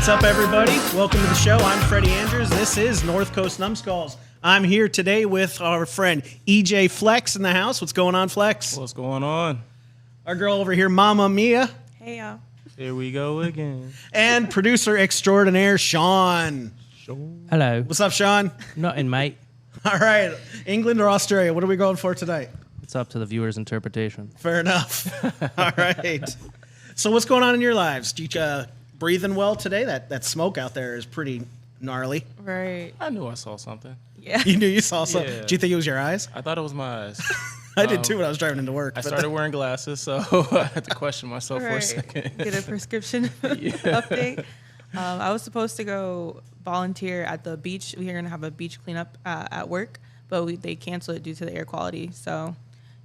What's up, everybody? Welcome to the show. I'm Freddie Andrews. This is North Coast Numbskulls. I'm here today with our friend EJ Flex in the house. What's going on, Flex? What's going on? Our girl over here, Mama Mia. Hey, y'all. Here we go again. And producer extraordinaire, Sean. Hello. What's up, Sean? Nothing, mate. All right. England or Australia? What are we going for tonight? It's up to the viewer's interpretation. Fair enough. All right. So what's going on in your lives? You breathing well today? That smoke out there is pretty gnarly. Right. I knew I saw something. Yeah. You knew you saw something. Yeah. Did you think it was your eyes? I thought it was my eyes. I did too when I was driving into work. I started wearing glasses, so I had to question myself for a second. Get a prescription update. I was supposed to go volunteer at the beach. We were going to have a beach cleanup at work, but they canceled it due to the air quality. So,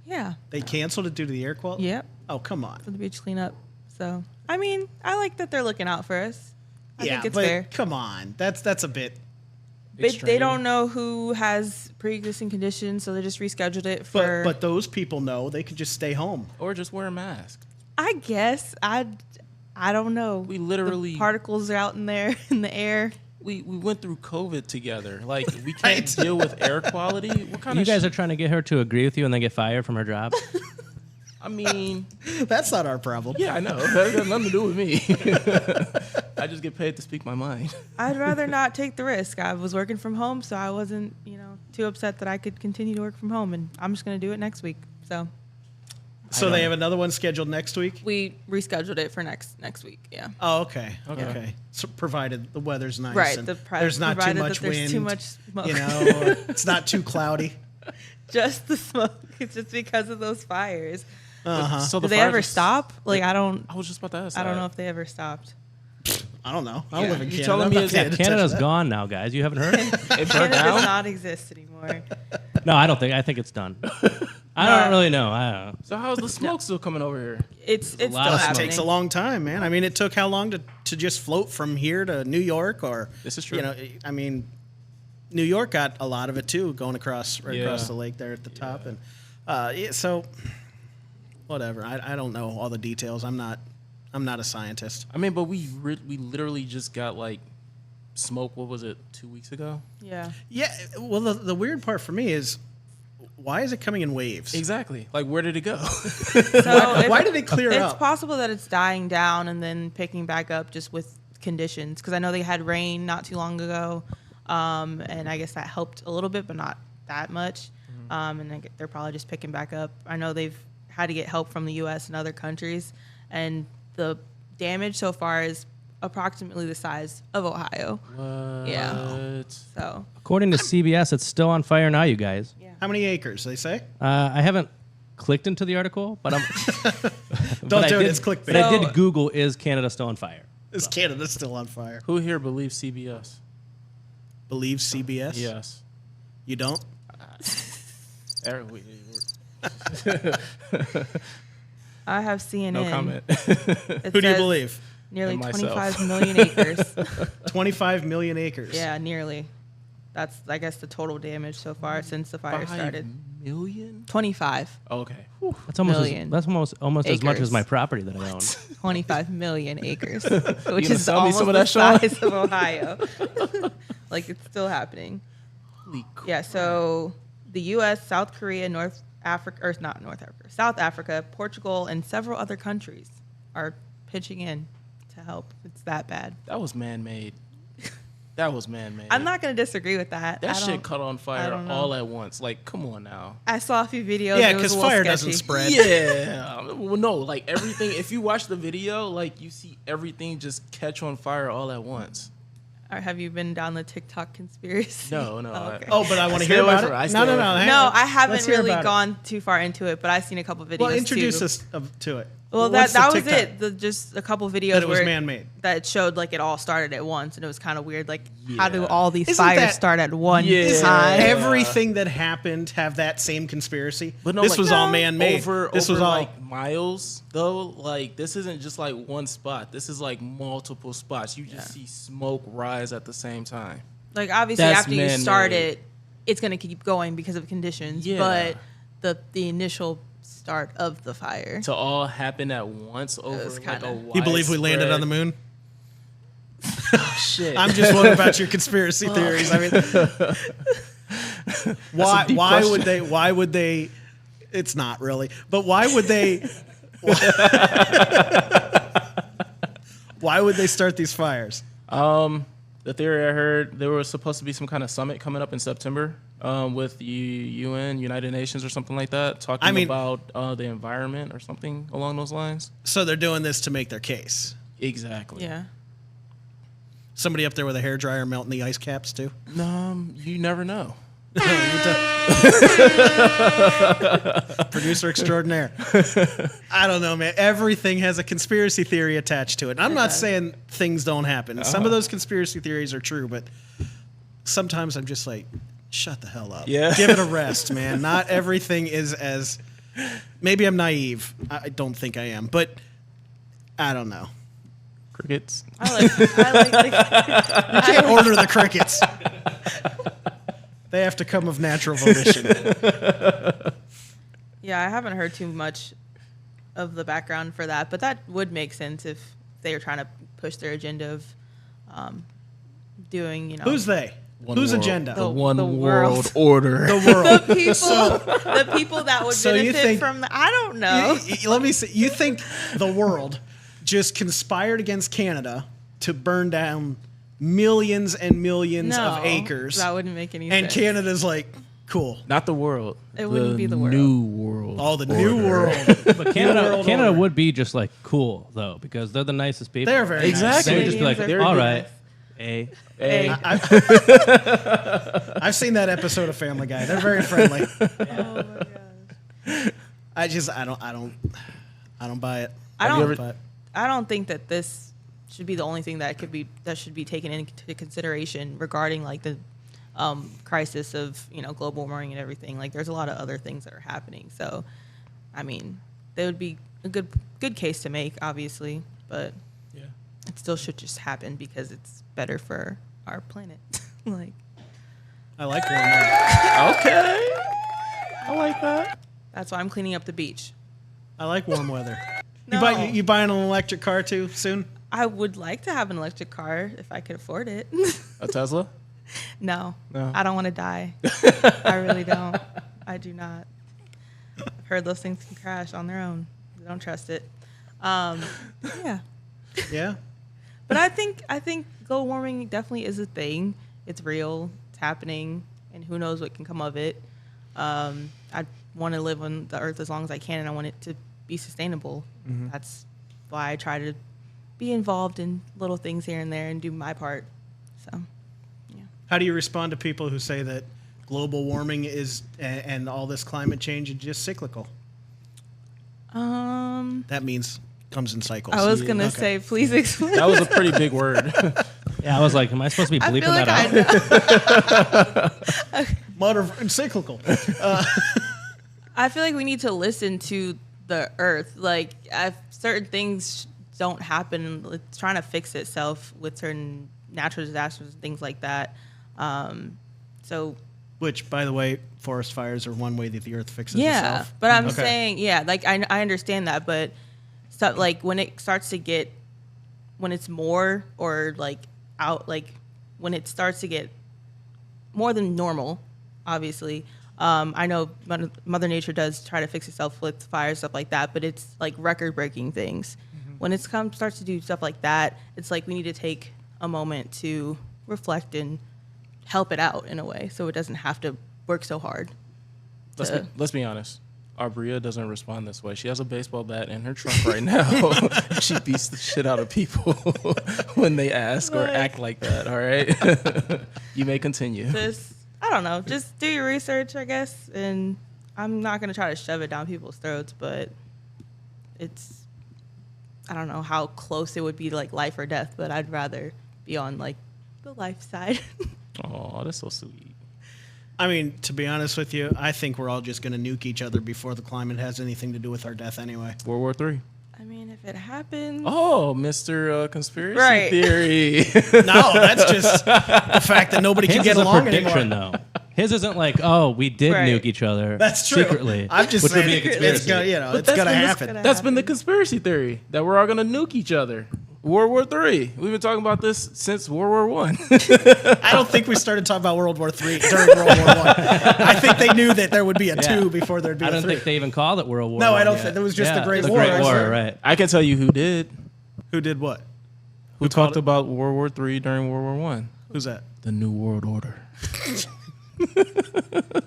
yeah. They canceled it due to the air quality? Yep. Oh, come on. For the beach cleanup. So, I mean, I like that they're looking out for us. I think it's but fair. come on. That's a bit. But they don't know who has pre-existing conditions, so they just rescheduled it for... But those people know they could just stay home. Or just wear a mask. I guess. I don't know. We literally... The particles are out in there, in the air. We went through COVID together. Like, we can't deal with air quality. What kind You of guys are trying to get her to agree with you and then get fired from her job? I mean... That's not our problem. Yeah, I know. That got nothing to do with me. I just get paid to speak my mind. I'd rather not take the risk. I was working from home, so I wasn't, too upset that I could continue to work from home, and I'm just going to do it next week. So they have another one scheduled next week? we rescheduled it for next week. Yeah. Oh, okay. Okay. So provided the weather's nice. Right. And The there's not too provided much that there's wind. too much smoke. Or it's not too cloudy. Just the smoke. It's just because of those fires. Uh-huh. So Did they ever stop? Like, I was just about to ask don't that. know if they ever stopped. I don't know. I don't live in You Canada. telling I'm me not it's- paying Yeah, attention Canada's to that. gone now, guys. You haven't heard? It burnt Canada does down? not exist anymore. No, I don't think. I think it's done. I don't really know. I don't know. So how's the smoke still coming over here? It's still lot of smoke. It happening. takes a long time, man. I mean, it took how long to just float from here to New York, or This is true. I mean, New York got a lot of it too, going across Yeah. across the lake there at the top, and so whatever. I don't know all the details. I'm not a scientist. I mean, but we literally just got, like, smoke, what was it, 2 weeks ago? Yeah. Yeah. Well, the weird part for me is, why is it coming in waves? Exactly. Like, where did it go? So Why did it clear It's up? possible that it's dying down and then picking back up just with conditions. Because I know they had rain not too long ago, and I guess that helped a little bit, but not that much. And they're probably just picking back up. I know they've had to get help from the U.S. and other countries, and the damage so far is approximately the size of Ohio. What? Yeah. So According to CBS, it's still on fire now, you guys. yeah. How many acres? They say. I haven't clicked into the article, but I'm. Don't but do I it. did- It's clickbait. But I So- did Google, is Canada still on fire? Is Canada still on fire? Who here believes CBS? Believe CBS? Yes. You don't? Eric, I have CNN. no comment. It Who do you says believe? Nearly And myself. 25 million acres. 25 million acres. Yeah, nearly. That's, I guess, the total damage so far since the fire 5 started. million? 25. Okay. That's almost Million that's almost as much acres. as my property that I own. 25 million acres, which gonna is sell me almost some of the that, Sean? size of Ohio. Like, it's still happening. Holy crap. Yeah, so the U.S., South Korea, South Africa, Portugal, and several other countries are pitching in to help. It's that bad. That was man-made. That was man-made. I'm not going to disagree with that. That I shit don't- caught on fire don't know. all at once. Like, come on now. I saw a few videos. Yeah, it was because a little fire sketchy. doesn't spread. Yeah. Well, no, like everything. If you watch the video, like you see everything just catch on fire all at once. Or have you been down the TikTok conspiracy? No. Oh, okay. Oh, but I want to stay hear away about from it. I it. stay No, no, away no. from it. hang No, on. I haven't Let's hear really about it. gone too far into it, but I've seen a couple videos. Well, introduce too. us to it. Well, What's that the was TikTok? it. Just a couple videos That it was where man-made. that showed like it all started at once, and it was kind of weird. Like, how do Yeah. all these Isn't fires that- start at one Yeah. time? Everything that happened have that same conspiracy. But no, this like, was all man-made. Over this was all like miles though. Like this isn't just like one spot. This is like multiple spots. You just see smoke rise at the same time. Like, obviously, That's after you man-made. start it, it's gonna keep going because of conditions. Yeah. But the initial start of the fire. To all happen at once over was like a kinda- widespread. You believe we landed on the moon? Shit. I'm just wondering about your conspiracy theories. I mean, why would they? It's not really, but why would they? Why would they start these fires? The theory I heard, there was supposed to be some kind of summit coming up in September with the UN, United Nations or something like that, talking about the environment or something along those lines. So they're doing this to make their case. Exactly. Yeah. Somebody up there with a hairdryer melting the ice caps too. You never know. Producer extraordinaire. I don't know, man. Everything has a conspiracy theory attached to it. And I'm not saying things don't happen. Some of those conspiracy theories are true, but sometimes I'm just like, shut the hell up. Yeah. Give it a rest, man. Not everything is as... Maybe I'm naive. I don't think I am, but I don't know. Crickets. I like You can't order the crickets. They have to come of natural volition. Yeah, I haven't heard too much of the background for that, but that would make sense if they were trying to push their agenda of doing, Who's they? Whose agenda? The one the world world. order. The world. The people that would So you benefit think- from the, I don't know. Let me see. You think the world just conspired against Canada to burn down millions and millions of acres? That wouldn't make any And sense. Canada's like, cool. Not the world. It wouldn't be the world. New world. Oh, the new world. But Canada World order. would be just like cool though, because they're the nicest people. They're very Exactly. They would just be like, Canadians all are right, nice. Hey. I've seen that episode of Family Guy. They're very friendly. Oh my gosh. I don't buy it. I don't think that this should be the only thing that should be taken into consideration regarding like the crisis of global warming and everything. Like there's a lot of other things that are happening. So, I mean, there would be a good case to make, obviously, but Yeah. it still should just happen because it's better for our planet. Like I like warm weather. Okay. I like that. that's why I'm cleaning up the beach. I like warm weather. No. You buying an electric car too soon? I would like to have an electric car if I could afford it. A Tesla? No, No. I don't want to die. I really don't. I do not. I've heard those things can crash on their own. I don't trust it. Yeah, Yeah. but I think global warming definitely is a thing. It's real. It's happening, and who knows what can come of it. I want to live on the earth as long as I can, and I want it to be sustainable. That's why I try to be involved in little things here and there and do my part. So. How do you respond to people who say that global warming is and all this climate change is just cyclical? That means comes in cycles. I was gonna say, please explain. That was a pretty big word. yeah, I was like, am I supposed to be I bleeping feel like that out? I know. Mother and cyclical. I feel like we need to listen to the earth. Like, if certain things don't happen, it's trying to fix itself with certain natural disasters and things like that. So Which, by the way, forest fires are one way that the earth fixes yeah, itself. but I'm Okay. saying, yeah, like I understand that, but so, like when it starts to get, when it's more or like out, like when it starts to get more than normal, obviously. I know Mother Nature does try to fix itself with fire, stuff like that, but it's like record-breaking things. When it starts to do stuff like that, it's like we need to take a moment to reflect and help it out in a way, so it doesn't have to work so hard. Let's be honest. Arbria doesn't respond this way. She has a baseball bat in her trunk right now. She beats the shit out of people when they ask or act like that. All right, you may continue. Just, I don't know, just do your research, I guess, and I'm not gonna try to shove it down people's throats, but it's, I don't know how close it would be to like life or death, but I'd rather be on like the life side. Oh, that's so sweet. I mean, to be honest with you, I think we're all just going to nuke each other before the climate has anything to do with our death anyway. World War III. I mean, if it happens, Oh, Mr. Conspiracy Right. Theory. No, that's just the fact that nobody can His get is a along prediction, anymore. though. His isn't like, oh, we did Right. nuke each other. That's true. Secretly. I'm just which would saying be a it's conspiracy. gonna, But it's that's gonna been happen. gonna That's been the conspiracy theory that we're all gonna nuke each other. World War III. We've been talking about this since World War One. I don't think we started talking about World War III during World War One. I think they knew that there would be a two before there'd be I a don't three. think they even called it World War. No, I I don't think it was just the Great the War. Great War, right? I can tell you who did. Who did what? Who talked about World War III during World War One? Who's that? The New World Order.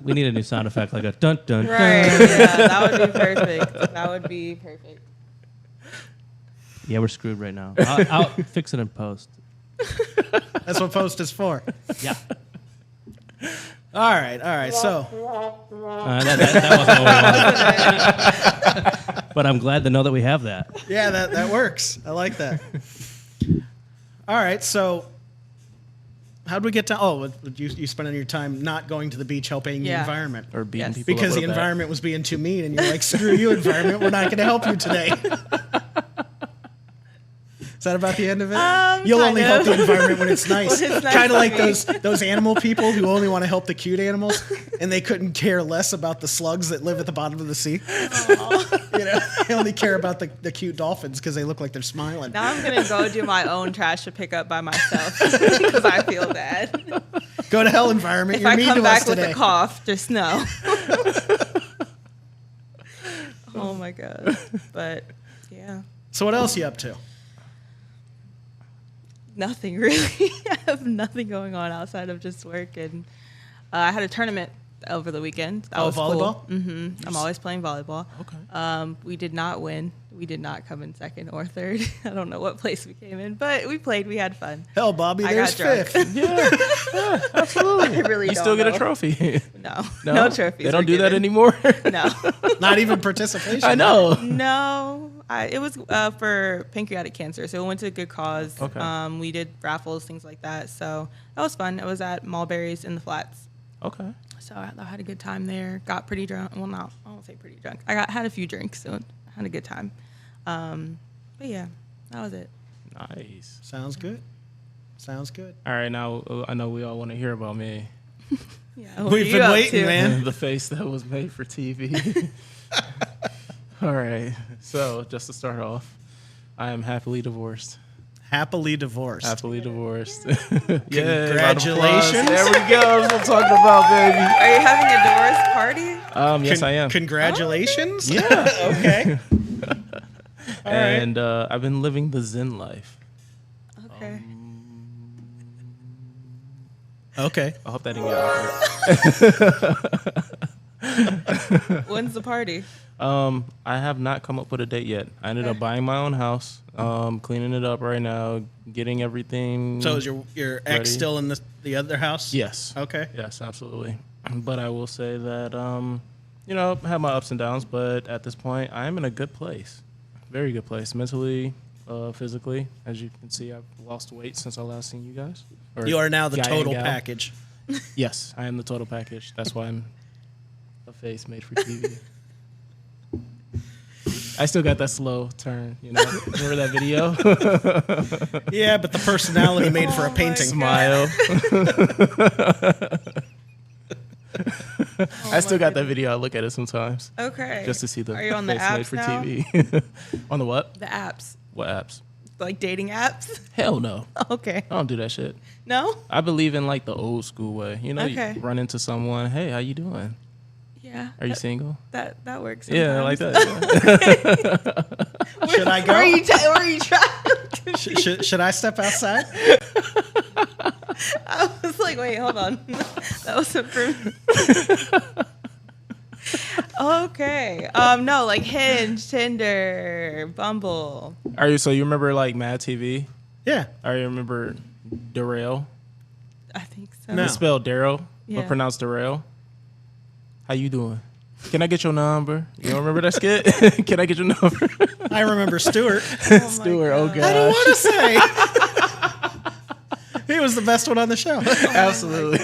We need a new sound effect, like a dun dun Right. dun. Yeah, that would be perfect. That would be perfect. Yeah, we're screwed right now. I'll fix it in post. That's what post is for. Yeah. All right. So That wasn't what we wanted. But I'm glad to know that we have that. yeah, that works. I like that. All right. So how'd we get to? Oh, you spending your time not going to the beach, helping the Yeah. environment. Or beating Yes. people up Because with the a bat. environment was being too mean, and you're like, screw you, environment, we're not going to help you today. Is that about the end of it? You'll kind only of. help the environment when it's nice. When it's nice Kind of to like me. those animal people who only want to help the cute animals, and they couldn't care less about the slugs that live at the bottom of the sea. You know, they only care about the cute dolphins because they look like they're smiling. Now I'm gonna go do my own trash to pick up by myself because I feel bad. Go to hell, environment. If You're I mean come to back us with today. a cough, just know. Oh my god! But yeah, So what else you up to? nothing really. I have nothing going on outside of just work, and I had a tournament over the weekend. That was volleyball? Cool. I'm always playing volleyball. Okay. We did not win. We did not come in second or third. I don't know what place we came in, but we played. We had fun. Hell, Bobby, I there's got drunk. fifth. Yeah, absolutely. I really You don't still get know. a trophy. No, no trophies. They don't were do that given. anymore. No. Not even participation. I know. No, it was for pancreatic cancer, so it went to a good cause. Okay. We did raffles, things like that, so that was fun. It was at Mulberry's in the Flats, Okay. so I had a good time there. Got pretty drunk. Well, not I won't say pretty drunk. Had a few drinks, so I had a good time. But yeah, that was it. Nice. Sounds good. Sounds good. All right, now I know we all want to hear about me. Yeah, what We've are you been up waiting, to? man. The face that was made for TV. All right. So just to start off, I am happily divorced. Happily divorced. Happily divorced. Congratulations. There we go. That's what I'm talking about, baby. Are you having a divorce party? Yes, I am. Congratulations. Yeah. Okay. All right. And I've been living the Zen life. Okay. Okay. I hope that didn't get awkward. When's the party? I have not come up with a date yet. I ended up buying my own house, cleaning it up right now, getting everything. So is your ex ready. still in the other house? Yes. Okay. Yes, absolutely. But I will say that, I have my ups and downs, but at this point, I am in a good place. Very good place. Mentally, physically. As you can see, I've lost weight since I last seen you guys. Or You are now the guy and total gal. package. Yes, I am the total package. That's why I'm a face made for TV. I still got that slow turn, Remember that video? Yeah, but the personality made for a my painting. Smile. I still got that video. I look at it sometimes Okay. just to see the Are you on the face made apps for now? TV. On the what? The apps, What apps? like dating apps. Hell no. Okay. I don't do that shit. No. I believe in like the old school way. Okay. You run into someone. Hey, how you doing? Yeah. Are you single? That works. Yeah, like sometimes. that. Yeah. Should I Where are go? you trying? Should I step outside? I was like, wait, hold on. That wasn't for me. Okay. No, like Hinge, Tinder, Bumble. So you remember like Mad TV? Yeah. Or you remember Darrell? I think so. No. It's spelled Daryl, Yeah. but pronounced Darrell. How you doing? Can I get your number? You don't remember that skit? Can I get your number? I remember Stuart. my Stuart, oh God. god. I don't want to say. He was the best one on the show. Absolutely.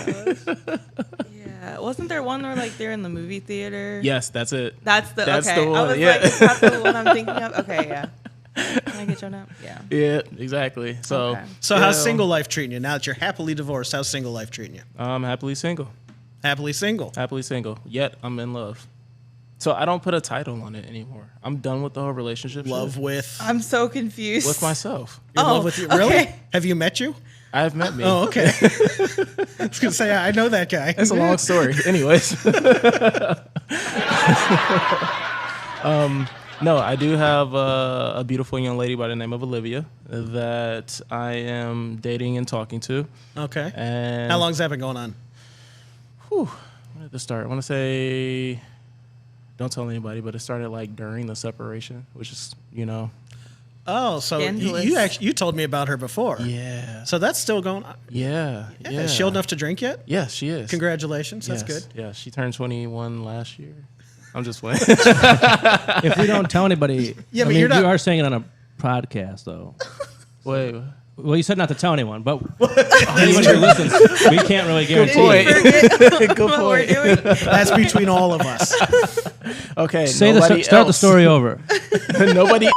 Yeah. Wasn't there one where like they're in the movie theater? Yes, that's it. That's the That's okay. the one, I was yeah. like, is that the one I'm thinking of? Okay, yeah. Can I get your number? Yeah. Yeah, exactly. So, Okay. So how's single life treating you? Now that you're happily divorced, how's single life treating you? I'm happily single. Happily single. Happily single. Yet I'm in love. So I don't put a title on it anymore. I'm done with the whole relationship. Love shit. with I'm so confused. With myself. You're in love with you. Really? okay. Have you met you? I have met me. Oh, okay. I was gonna say I know that guy. It's a long story. Anyways. No, I do have a beautiful young lady by the name of Olivia that I am dating and talking to. Okay. And How long's that been going on? When did this start? I want to say, don't tell anybody, but it started like during the separation, which is, Oh, so you told me about her before. Yeah. So that's still going on. Yeah. Is she old enough to drink yet? Yeah, she is. Congratulations. That's Yes. good. Yeah, she turned 21 last year. I'm just playing. If we don't tell anybody, Yeah, I but mean, you're not- you are saying it on a podcast, though. Wait. Well, you said not to tell anyone, but anybody who listens, we can't really guarantee. point. Forget Good what we're point. doing. That's between all of us. Okay. Start the else. story over. Nobody.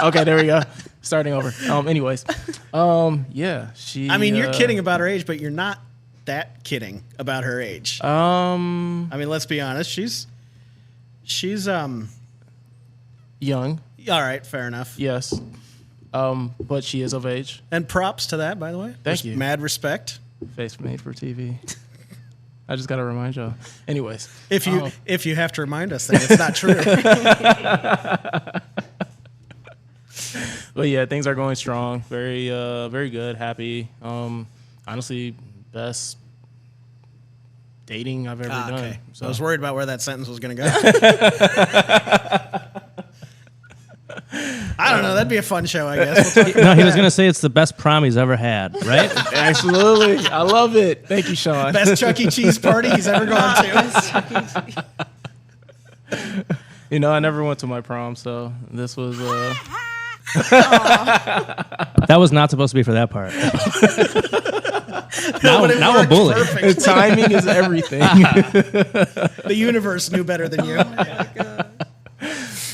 Okay, there we go. Starting over. Anyways. Yeah. She. I mean, you're kidding about her age, but you're not that kidding about her age. I mean, let's be honest. She's young. all right. Fair enough. Yes. But she is of age. And props to that, by the way. Thank you. Mad respect. Face made for TV. I just gotta remind y'all. Anyways. If you have to remind us that it's not true. But yeah, things are going strong. Very, very good. Happy. Honestly, best dating I've ever done. Okay. So I was worried about where that sentence was going to go. I don't know. That'd be a fun show, I guess. We'll talk No, he was going to say it's the best prom he's ever had, right? absolutely, I love it. Thank you, Sean. best Chuck E. Cheese party he's ever gone to. I never went to my prom, so this was. That was not supposed to be for that part. But it now we're worked bullied. perfect. Timing is everything. The universe knew better than you.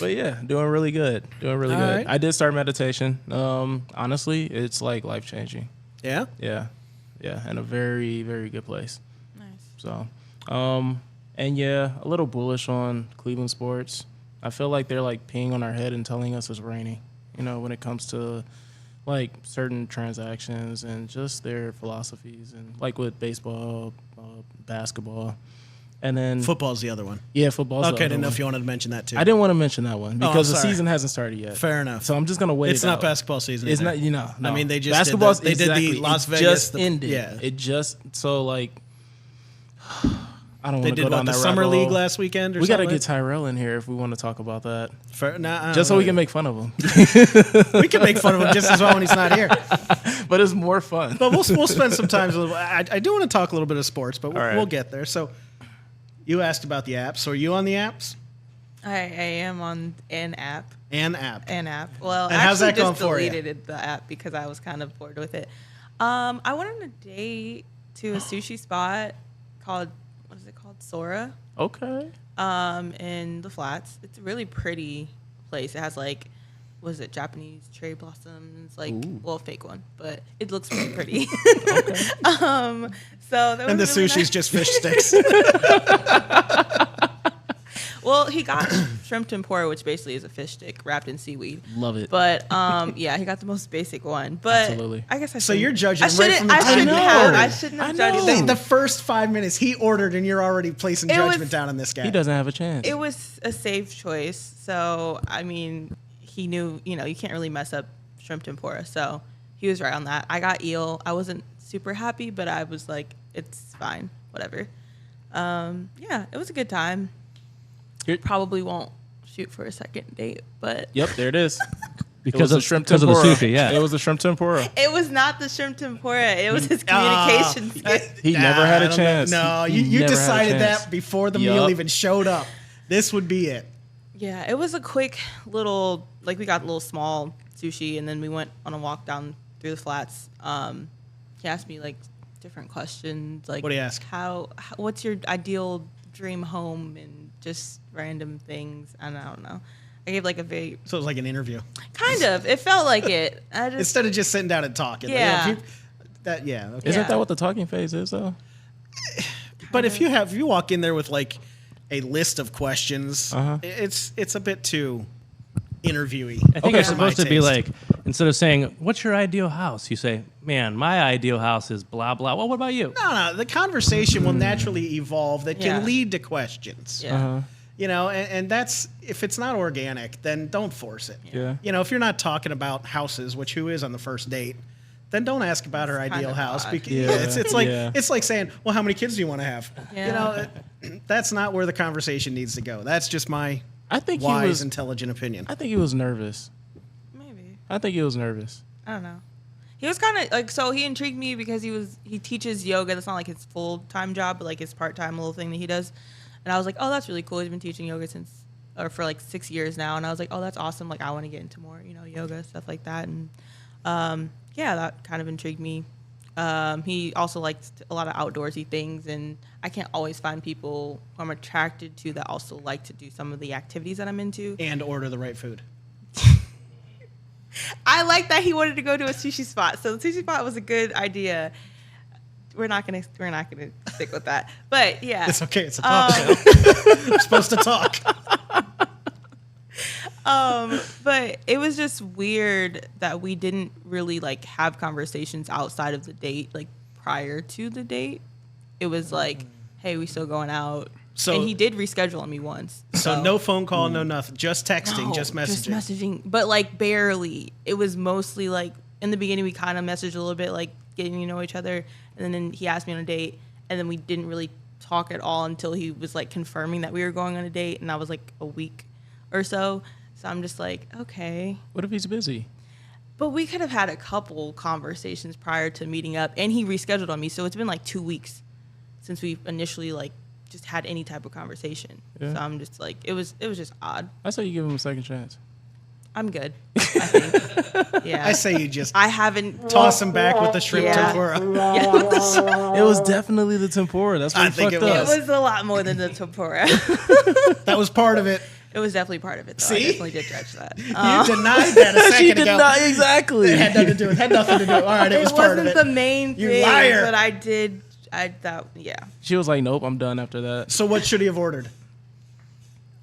But yeah, doing really good. Doing really All good. right. I did start meditation. Honestly, it's like life changing. Yeah? Yeah, and a very, very good place. Nice. So, and yeah, a little bullish on Cleveland sports. I feel like they're like peeing on our head and telling us it's raining. When it comes to like certain transactions and just their philosophies, and like with baseball, basketball, and then Football's the other one. Yeah, football's Okay, I the didn't other know one. if you wanted to mention that too. I didn't want to mention that one because the sorry. season hasn't started yet. Fair enough. So I'm just gonna wait. It's it not out. basketball season. It's either. not. No. I mean, they just basketball's did the exactly, Las it Vegas. just ended. Yeah. It just like. I don't They want to did go down the that summer rabbit league hole. last weekend or We got to something? get Tyrell in here if we want to talk about that. Just Just so we can make fun of him. We can make fun of him just as well when he's not here. But it's more fun. But we'll spend some time. I do want to talk a little bit of sports, but All right. we'll get there. So you asked about the apps. So are you on the apps? I am on an app. An app. Well, And I how's actually that going just for you? deleted the app because I was kind of bored with it. I went on a date to a sushi spot called, what is it called? Sora. Okay. In the Flats. It's a really pretty place. It has like, was it Japanese cherry blossoms? Like, Ooh. well, fake one, but it looks really pretty. Okay. So that And the was really sushi's nice. just fish sticks. Well, he got shrimp tempura, which basically is a fish stick wrapped in seaweed. Love it. But yeah, he got the most basic one. But Absolutely. I guess I. So shouldn't- you're judging I right shouldn't. from the I time shouldn't you have. ordered. I shouldn't have I judged. know. The first 5 minutes he ordered, and you're already placing It was- judgment down on this guy. He doesn't have a chance. It was a safe choice. So I mean, he knew. You can't really mess up shrimp tempura. So he was right on that. I got eel. I wasn't super happy, but I was like, it's fine, whatever. Yeah, it was a good time. Here- Probably won't shoot for a second date, but Yep, there it is. Because of shrimp because of the tempura. sushi, yeah. It was a shrimp tempura. it was not the shrimp tempura. It was his communication skills. He never had I a don't know. chance. No, He you never had a decided chance. that before the Yup. meal even showed up. This would be it. Yeah, it was a quick little, like we got a little small sushi, and then we went on a walk down through the flats. He asked me like different questions, like What'd he ask? How what's your ideal dream home, and just random things. And I don't know. I gave like a very So it was like an interview. kind of. It felt like it. I just Instead of just sitting down and talking. Yeah. Okay. Isn't Yeah. that what the talking phase is, though? But if you walk in there with like a list of questions. It's a bit too interviewy. I think it's supposed to be like, instead of saying, what's your ideal house? You say, man, my ideal house is blah, blah. Well, what about you? No, the conversation will naturally evolve that can lead to questions. Yeah. You know, and that's, if it's not organic, then don't force it. Yeah. You know, if you're not talking about houses, which who is on the first date, then don't ask about her ideal house. Because it's like saying, well, how many kids do you want to have? Yeah. You know, that's not where the conversation needs to go. That's just my intelligent opinion. I think he was nervous. Maybe. I think he was nervous. I don't know. He was kind of like, so he intrigued me because he teaches yoga. That's not like his full-time job, but like his part-time little thing that he does. And I was like, oh, that's really cool. He's been teaching yoga for like 6 years now. And I was like, oh, that's awesome. Like, I want to get into more, yoga, stuff like that. And yeah, that kind of intrigued me. He also liked a lot of outdoorsy things, and I can't always find people who I'm attracted to that also like to do some of the activities that I'm into. And order the right food. I like that he wanted to go to a sushi spot, so the sushi spot was a good idea. We're not gonna stick with that, but yeah, it's okay. It's a talk show. We're supposed to talk. But it was just weird that we didn't really like have conversations outside of the date, like prior to the date. It was like, hey, we still going out. So, and he did reschedule on me once. So no phone call, no nothing, just texting, No, just messaging. Just messaging, but like barely. It was mostly like in the beginning we kind of messaged a little bit, like getting to know each other, and then he asked me on a date, and then we didn't really talk at all until he was like confirming that we were going on a date, and that was like a week or so. So I'm just like, okay. What if he's busy? But we could have had a couple conversations prior to meeting up, and he rescheduled on me, so it's been like 2 weeks since we initially like just had any type of conversation. Yeah. So I'm just like, it was just odd. I say you give him a second chance. I'm good, I think. Yeah. I say you just I haven't toss him back with the shrimp tempura. Yeah. It was definitely the tempura. That's what I think fucked it up. It was a lot more than the tempura. That was part of it. It was definitely part of it, though. See? I definitely did judge that. You denied that a second She ago. did not, exactly. It had nothing to do. It had nothing to do. All right, it was part of it. It wasn't the main You thing, liar. but I did. I thought, yeah. She was like, nope, I'm done after that. So what should he have ordered?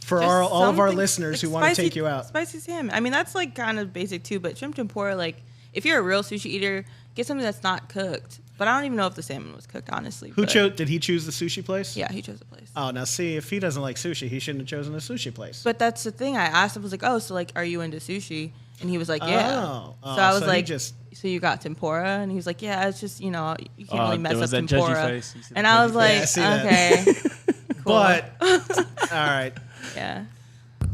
For Just all of our something, listeners like, who want to spicy- take you out. Spicy salmon. I mean, that's like kind of basic too, but shrimp tempura, like, if you're a real sushi eater, get something that's not cooked. But I don't even know if the salmon was cooked, honestly. Who chose? Did he choose the sushi place? Yeah, he chose the place. Oh, now see, if he doesn't like sushi, he shouldn't have chosen a sushi place. But that's the thing. I asked him, I was like, oh, so like, are you into sushi? And he was like, yeah. Oh, so I was so like, he just- so you got tempura? And he was like, yeah, it's just, you can't really mess there up was that judgy tempura. face. You see the And I judgy was like, face. Yeah, I see okay. Cool. But all right. Yeah.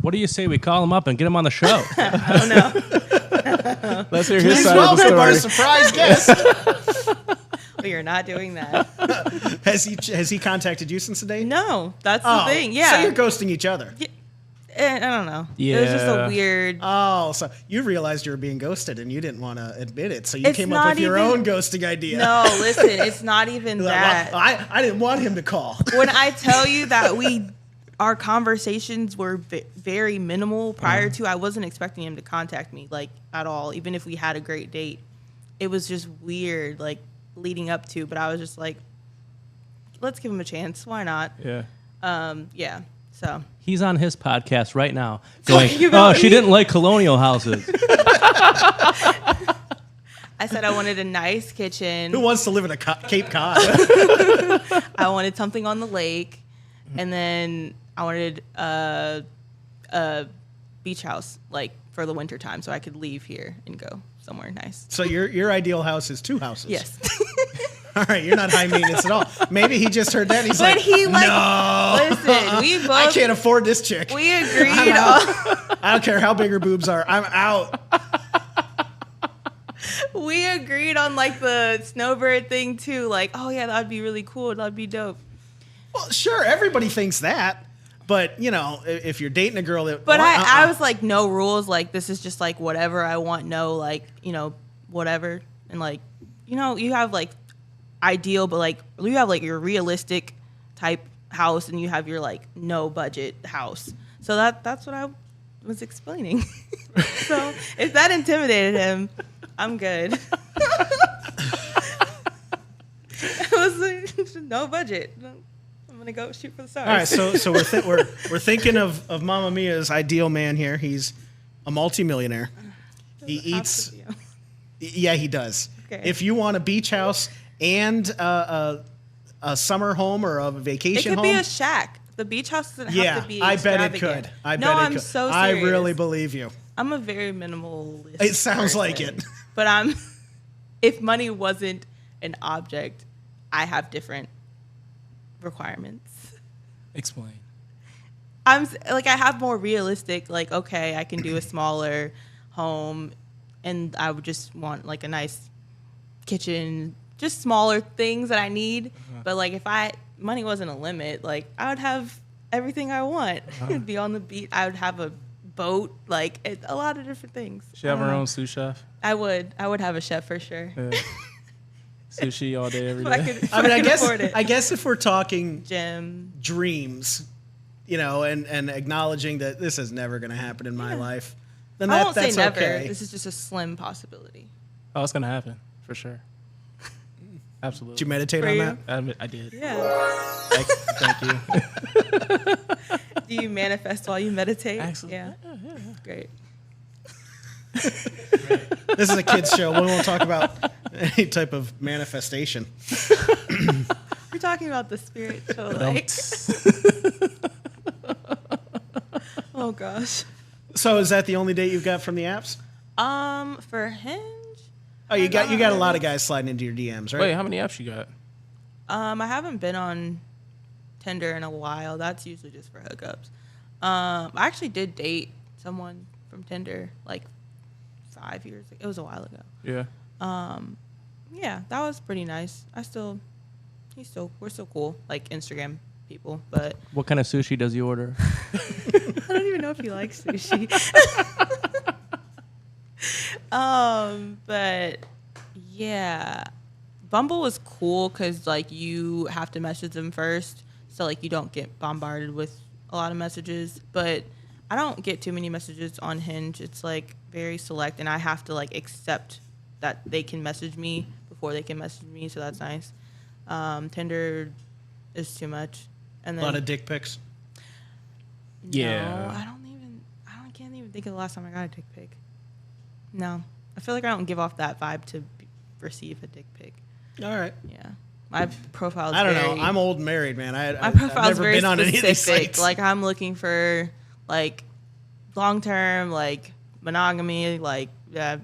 What do you say we call him up and get him on the show? Oh, no. Let's hear his Please side of the welcome our story. surprise guest. We are not doing that. Has he contacted you since the day? No, that's the thing. Yeah. So you're ghosting each other. I don't know. It was just a Yeah. weird. Oh, so you realized you were being ghosted and you didn't want to admit it, so you It's came up not with your even- own ghosting idea. No, listen, it's not even Like, that. well, I didn't want him to call. When I tell you that our conversations were very minimal prior to, I wasn't expecting him to contact me like at all, even if we had a great date. It was just weird, like leading up to, but I was just like, let's give him a chance. Why not? Yeah. Yeah. So He's on his podcast right now going, Talking oh, about she me? didn't like colonial houses. I said I wanted a nice kitchen. Who wants to live in a Cape Cod? I wanted something on the lake, and then I wanted a beach house, like for the winter time, so I could leave here and go somewhere nice. So your ideal house is 2 houses. Yes. All right, you're not high maintenance at all. Maybe he just heard that and he's But like, he like, no. listen, we both, I can't afford this chick. we agreed I'm on, out. I don't care how big her boobs are. I'm out. we agreed on like the snowbird thing too. Like, oh yeah, that'd be really cool. That'd be dope. Well, sure, everybody thinks that. But, if you're dating a girl that... But I was like, no rules. Like, this is just like whatever I want. No, like, whatever. And like, you have like ideal, but like you have like your realistic type house, and you have your like no budget house. So that's what I was explaining. So if that intimidated him, I'm good. It was like, no budget. I'm gonna go shoot for the stars. All right, so we're thinking of Mamma Mia's ideal man here. He's a multimillionaire. He eats. Yeah, he does. Okay. If you want a beach house and a summer home or a vacation It could home, be a shack. The beach house doesn't have to be I bet it extravagant. could. I no, bet it I'm could. so I serious. really believe you. I'm a very minimalist. It sounds person. like it. But if money wasn't an object, I have different requirements. Explain. I have more realistic, like, okay, I can do a smaller home and I would just want like a nice kitchen, just smaller things that I need. But like if money wasn't a limit, like I would have everything I want. Be on the beach. I would have a boat, like a lot of different things. She have her own sous chef. I would have a chef for sure. Yeah. Sushi all day, every If I day. could, if I mean, I could afford it. guess if we're talking Gym. dreams, and acknowledging that this is never going to happen in my life, then I won't say that's never. okay. This is just a slim possibility. Oh, it's gonna happen for sure. Absolutely. Did you meditate For on you? that? I did. Yeah. Thank you. Do you manifest while you meditate? Absolutely. Yeah. Great. This is a kids show. We won't talk about any type of manifestation. We're talking about the spiritual, like. Oh gosh. So is that the only date you've got from the apps? For Hinge. Oh, you got a lot of guys sliding into your DMs, right? Wait, how many apps you got? I haven't been on Tinder in a while. That's usually just for hookups. I actually did date someone from Tinder like 5 years ago. It was a while ago. Yeah. Yeah, that was pretty nice. We're still cool, like Instagram people, but What kind of sushi does he order? I don't even know if he likes sushi. But yeah, Bumble was cool because like you have to message them first, so like you don't get bombarded with a lot of messages. But I don't get too many messages on Hinge. It's like very select, and I have to like accept that they can message me before they can message me, so that's nice. Tinder is too much, and then A lot of dick pics. Yeah. No, can't even think of the last time I got a dick pic. No, I feel like I don't give off that vibe to receive a dick pic. All right. Yeah, my profile is I don't very, know. I'm old and married, man. my I've profile is never very been on any of these specific. sites. Like I'm looking for like long term, like monogamy, like yeah,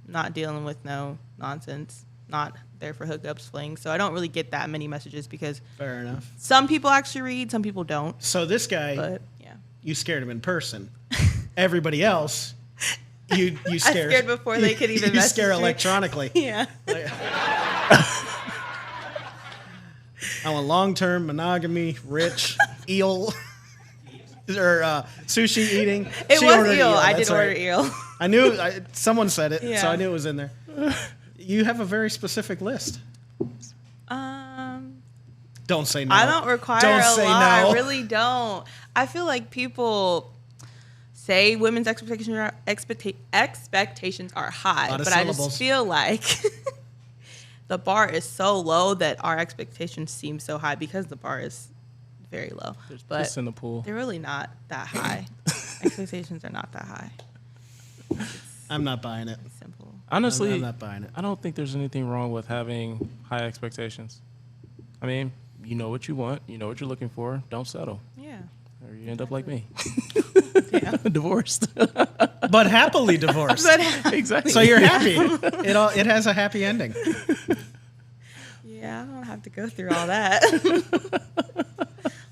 not dealing with no nonsense, not there for hookups, flings. So I don't really get that many messages because Fair enough. some people actually read, some people don't. So this guy, But yeah, you scared him in person. Everybody else, you scare. I scared before they could even you message scare me. electronically. Yeah. Like, I want long-term monogamy, rich, eel, or sushi eating. It She was ordered eel. I that's did order right. eel. I knew. Someone said it, so Yeah. I knew it was in there. You have a very specific list. Don't say no. I don't require Don't a say lot. no. I really don't. I feel like people say women's expectations are high, Lot of but I syllables. just feel like the bar is so low that our expectations seem so high because the bar is very low. There's But piss in the pool. they're really not that high. Expectations are not that high. I'm not buying it. It's simple. Honestly, I'm not buying it. I don't think there's anything wrong with having high expectations. I mean, you know what you want, you know what you're looking for. Don't settle, Yeah. or you end up like me, Yeah. divorced. But happily divorced. Exactly. So you're happy. It has a happy ending. Yeah, I don't have to go through all that.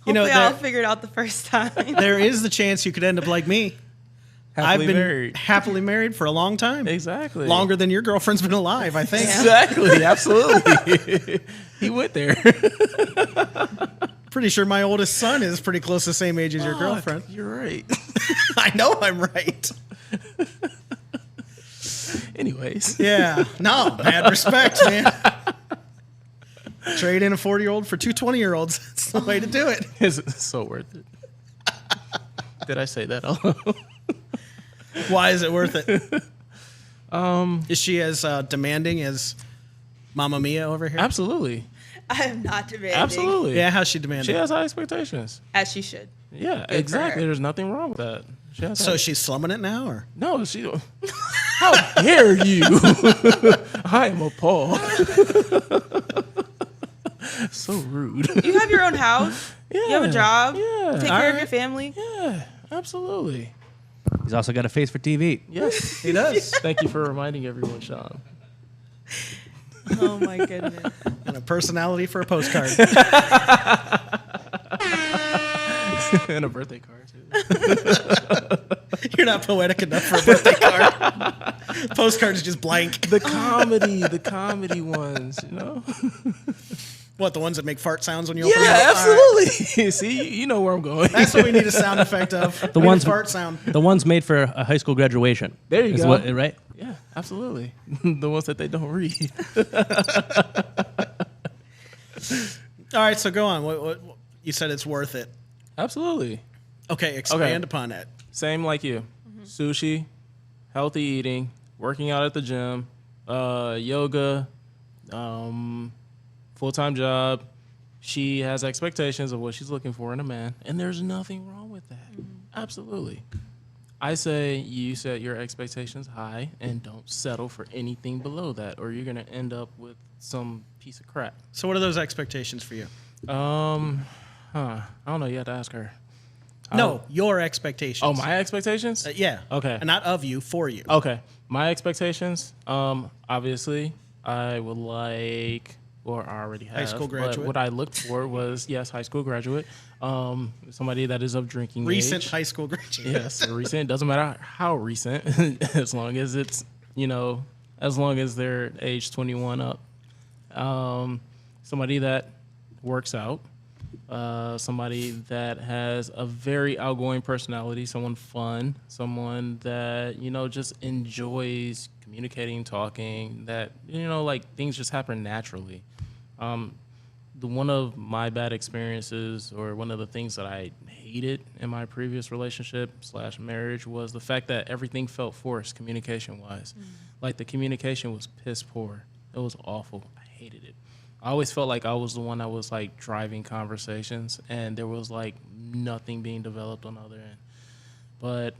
You know, Hopefully I'll figure it out the first time. there is the chance you could end up like me. Happily I've been married. happily married for a long time. Exactly. Longer than your girlfriend's been alive, I think. Exactly. Absolutely. He went there. Pretty sure my oldest son is pretty close to the same age as your girlfriend. You're right. I know I'm right. Anyways. Yeah. No, mad respect, man. Trade in a 40-year-old for two 20-year-olds. That's the way to do it. It's so worth it. Did I say that? Why is it worth it? Is she as demanding as Mamma Mia over here? Absolutely. I am not demanding. Absolutely. Yeah, how's she demanding? She has high expectations. As she should. Yeah, for exactly. her. There's nothing wrong with that. She has So high- she's slumming it now, or no, she. How dare you? I am appalled. So rude. You have your own house. Yeah. You have a job. Yeah. Take care of your family. Yeah, absolutely. He's also got a face for TV. Yes. he does? Thank you for reminding everyone, Sean. Oh my goodness. And a personality for a postcard. And a birthday card too. You're not poetic enough for a birthday card. Postcard is just blank. The comedy ones, you know. What, the ones that make fart sounds when you open Yeah, it up? absolutely. See, you know where I'm going. That's what we need a sound effect of. The ones- fart sound. The ones made for a high school graduation. There you is go. What, right? Yeah, absolutely. The ones that they don't read. All right, so go on. What you said it's worth it. Absolutely. Okay, expand upon that. Same like you. Sushi, healthy eating, working out at the gym, yoga, full-time job. She has expectations of what she's looking for in a man, and there's nothing wrong with that. Absolutely. I say you set your expectations high and don't settle for anything below that, or you're going to end up with some piece of crap. So what are those expectations for you? I don't know. You have to ask her. No, your expectations. Oh, my expectations? Yeah. Okay. And not of you, for you. Okay. My expectations, obviously, I would like, or I already have. High school graduate. But what I looked for was, yes, high school graduate. Somebody that is of drinking Recent age. high school graduate. Yes, recent. Doesn't matter how recent, as long as it's, as long as they're age 21 up. Somebody that works out. Somebody that has a very outgoing personality, someone fun, someone that, just enjoys communicating, talking, that, like things just happen naturally. One of my bad experiences, or one of the things that I hated in my previous relationship / marriage, was the fact that everything felt forced communication-wise. Like the communication was piss poor. It was awful. I hated it. I always felt like I was the one that was like driving conversations, and there was like nothing being developed on the other end. But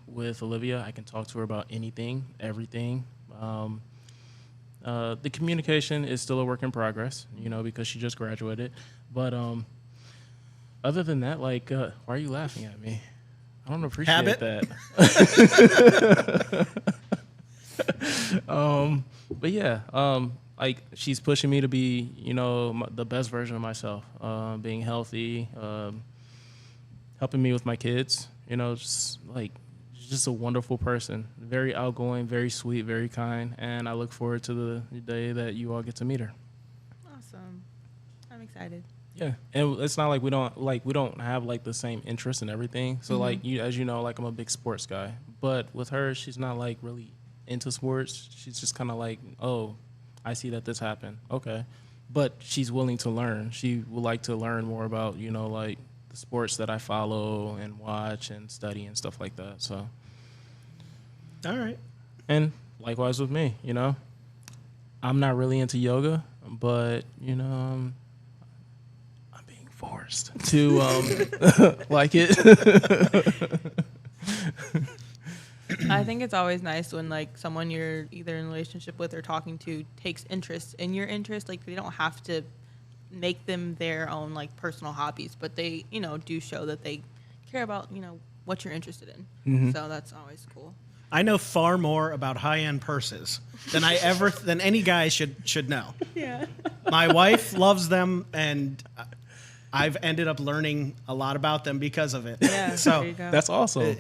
with Olivia, I can talk to her about anything, everything. The communication is still a work in progress, because she just graduated. But other than that, like, why are you laughing at me? I don't appreciate Habit? that. But yeah, like she's pushing me to be, the best version of myself, being healthy, helping me with my kids, just a wonderful person, very outgoing, very sweet, very kind, and I look forward to the day that you all get to meet her. Awesome. I'm excited. Yeah, and it's not like we don't have like the same interests and everything. So like as you know, like I'm a big sports guy, but with her, she's not like really into sports. She's just kind of like, oh, I see that this happened. Okay. But she's willing to learn. She would like to learn more about, like the sports that I follow and watch and study and stuff like that. So. All right. And likewise with me, I'm not really into yoga, but, I'm being forced to like it. I think it's always nice when like someone you're either in a relationship with or talking to takes interest in your interest. Like they don't have to make them their own like personal hobbies, but they, do show that they care about, what you're interested in. Mm-hmm. So that's always cool. I know far more about high-end purses than any guy should know. Yeah. My wife loves them, and I've ended up learning a lot about them because of it. Yeah. So there you go. That's awesome.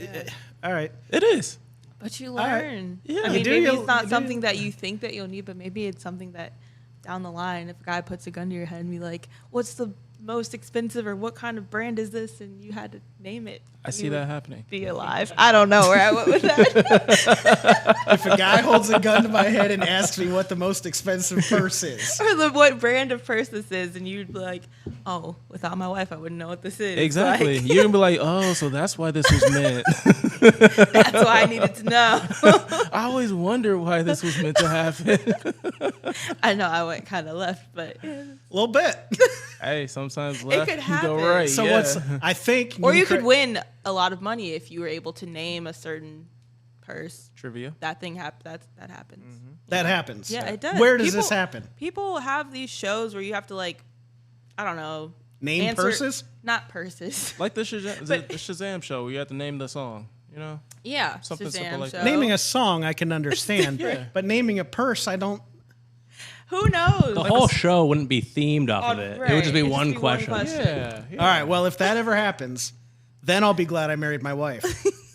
all right. It is. But you right. learn. Yeah. I You mean, do, maybe you'll- it's not you do. something that you think that you'll need, but maybe it's something that down the line, if a guy puts a gun to your head and be like, what's the most expensive or what kind of brand is this? And you had to name it. I see that happening. Be alive. I don't know where I went with that. If a guy holds a gun to my head and asks me what the most expensive purse is, Or what brand of purse this is, and you'd be like, oh, without my wife, I wouldn't know what this is. Exactly. Like, You're going to be like, oh, so that's why this was meant. that's why I needed to know. I always wonder why this was meant to happen. I know I went kind of left, but A little bit. Hey, sometimes left could can go happen. right. So yeah. what's I think or you could win a lot of money if you were able to name a certain purse. trivia? That thing that happens. that happens. Yeah, it does. Where does this happen? People have these shows where you have to like, I don't know, Name purses? Not purses. Like the Shazam show where you have to name the song. You know? Yeah, Something simple Shazam like show. that. Naming a song I can understand, Yeah. but naming a purse I don't. Who knows? The whole show wouldn't be themed off of it. It would just be Right. one question. Yeah. All right, well if that ever happens, then I'll be glad I married my wife.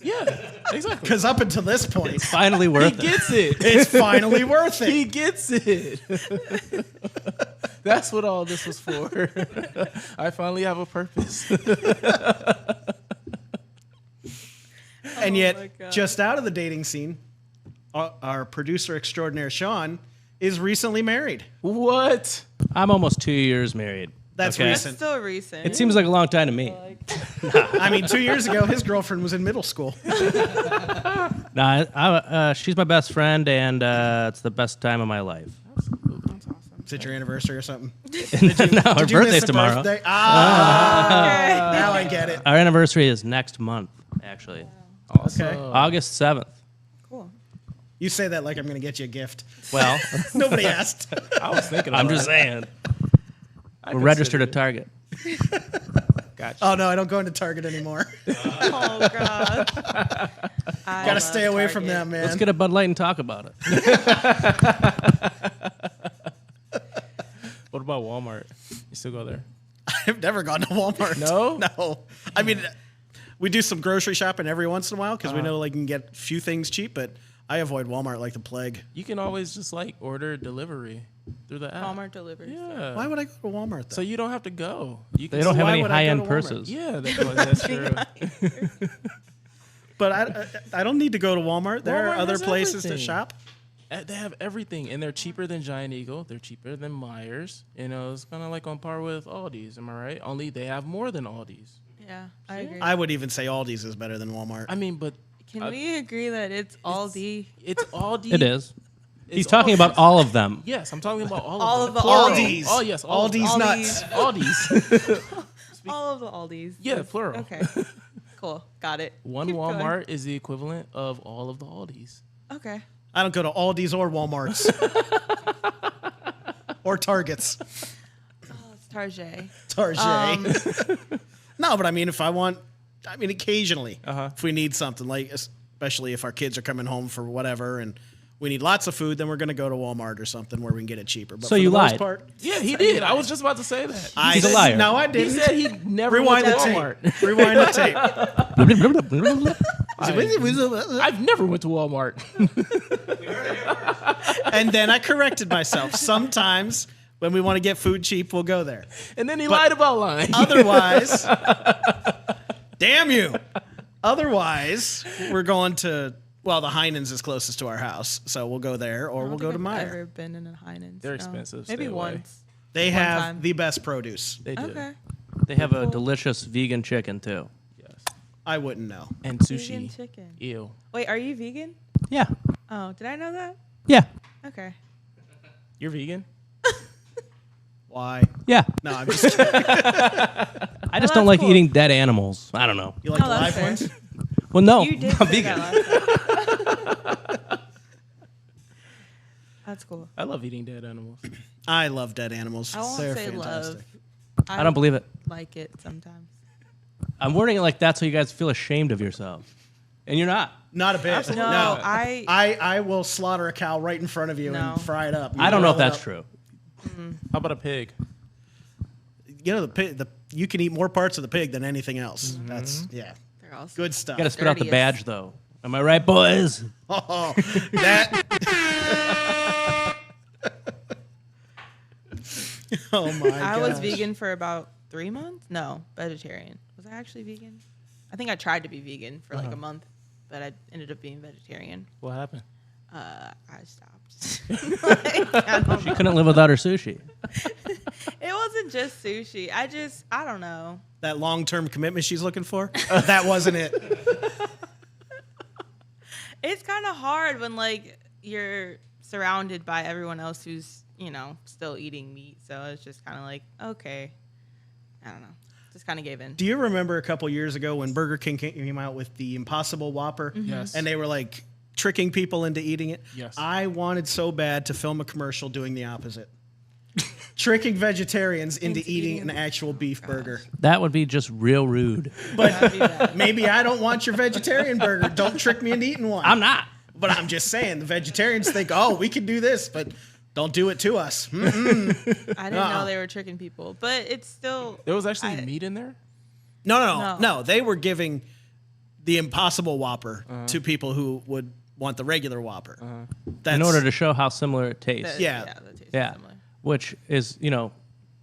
Yeah, exactly. Because up until this point, Finally He worth it. gets it. it's finally worth He it. gets it. That's what all this was for. I finally have a purpose. And my yet, God. just out of the dating scene, our producer extraordinaire Sean is recently married. What? I'm almost 2 years married. That's Okay. That's recent. still recent. It seems like a long time to me. I mean, 2 years ago, his girlfriend was in middle school. Nah, she's my best friend, and it's the best time of my life. That's awesome. Is it your anniversary or something? No, her Did you miss birthday's a tomorrow. birthday? Ah, now I get it. Our anniversary is next month, actually. Okay. August 7th. Cool. You say that like I'm going to get you a gift. Well, Nobody asked. I was thinking. I'm about just it. saying. I We're registered considered at it. Target. Gotcha. Oh, no, I don't go into Target anymore. Oh God. Got to stay away from them, man. Let's get a Bud Light and talk about it. What about Walmart? You still go there? I've never gone to Walmart. No? No. I mean, we do some grocery shopping every once in a while because we know like you can get a few things cheap, but I avoid Walmart like the plague. You can always just like order delivery through the app. Walmart deliveries. Yeah. Why would I go to Walmart though? So you don't have to go. You They can don't have why any would I go high-end to Walmart? purses. Yeah, that's true. But I don't need to go to Walmart. There Walmart are other has places to everything. shop. They have everything, and they're cheaper than Giant Eagle. They're cheaper than Myers. You know, it's kind of like on par with Aldi's. Am I right? Only they have more than Aldi's. Yeah, I agree. I would even say Aldi's is better than Walmart. I mean, but Can we agree that it's Aldi? it's Aldi. It is. It's He's talking about all of them. Yes, I'm talking about all All of of them. the Plural. Aldi's. Oh yes, all of them. Aldi's Aldi's. nuts. Aldi's. All of the Aldis. Yeah, plural. Okay. Cool. Got it. One Keep going. Walmart is the equivalent of all of the Aldis. Okay. I don't go to Aldi's or Walmart's. Or Target's. Oh, it's Target. Target. No, but I mean, occasionally, if we need something, like especially if our kids are coming home for whatever and we need lots of food, then we're going to go to Walmart or something where we can get it cheaper. But So for you the most lied. part, Yeah, he did. I was just about to say that. He's a liar. No, I He didn't. said he never Rewind went the to Walmart. tape. Rewind the tape. I've never went to Walmart. And then I corrected myself. Sometimes when we want to get food cheap, we'll go there. And then he lied about lying. Otherwise, damn you. Otherwise, we're going to, well, the Heinen's is closest to our house, so we'll go there or we'll go to I've Meyer. ever been in a Heinen's. They're no. expensive. Maybe Stay away. once. They One have time. the best produce. They do. Okay. They have a delicious vegan chicken, too. Yes. I wouldn't know. And Vegan sushi. chicken. Ew. Wait, are you vegan? Yeah. Oh, did I know that? Yeah. Okay. You're vegan? Why? Yeah. No, I'm just kidding. I just that's don't like cool. eating dead animals. I don't know. You like Oh, the that's live fair. ones? Well, no. You did I'm say vegan. that last time. That's cool. I love eating dead animals. I love dead animals. I won't They're say fantastic. love. I don't believe it. Like it sometimes. I'm wording it like that so you guys feel ashamed of yourselves. And you're not. Not a bit. No, No. I I will slaughter a cow right in front of you No. and fry it up. You I don't know if roll it that's up. true. How about a pig? You know, you can eat more parts of the pig than anything else. That's, yeah, they're also good stuff. Got to spit out the Dirtiest. badge, though. Am I right, boys? Oh, that. Oh my god. I was vegan for about 3 months. No, vegetarian. Was I actually vegan? I think I tried to be vegan for like a month, but I ended up being vegetarian. What happened? I stopped. Like, I don't She know. couldn't live without her sushi. It wasn't just sushi. I don't know. That long-term commitment she's looking for. That wasn't it. It's kind of hard when like you're surrounded by everyone else who's, still eating meat. So it's just kind of like, okay, I don't know. Just kind of gave in. Do you remember a couple years ago when Burger King came out with the Impossible Whopper? Mm-hmm. Yes. And they were like tricking people into eating it? Yes. I wanted so bad to film a commercial doing the opposite. Tricking vegetarians into eating an actual beef burger. That would be just real rude. But maybe I don't want your vegetarian burger. Don't trick me into eating one. I'm not. But I'm just saying, the vegetarians think, oh, we can do this, but don't do it to us. Mm-mm. I didn't know they were tricking people, but it's still. There was actually meat in there? No. They were giving the Impossible Whopper to people who would want the regular Whopper. In order to show how similar it tastes. Yeah. That tastes Yeah. similar. Which is,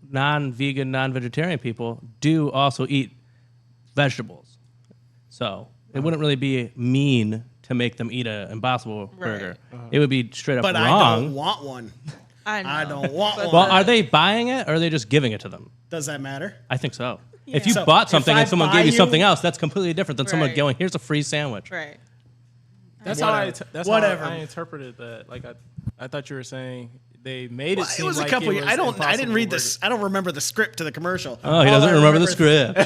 non-vegan, non-vegetarian people do also eat vegetables. So it wouldn't really be mean to make them eat an Impossible burger. It would be straight up But wrong. I don't want one. I know. I don't want one. Well, are they buying it or are they just giving it to them? Does that matter? I think so. If you So, bought something if I and someone buy gave you you- something else, that's completely different than someone Right. going, here's a free sandwich. Right. That's Whatever. how I interpreted that. Like I thought you were saying they made it Well, seem it was like a couple it years. was I didn't Impossible read burger. this. I don't remember the script to the commercial. Oh, he All doesn't I remember the script.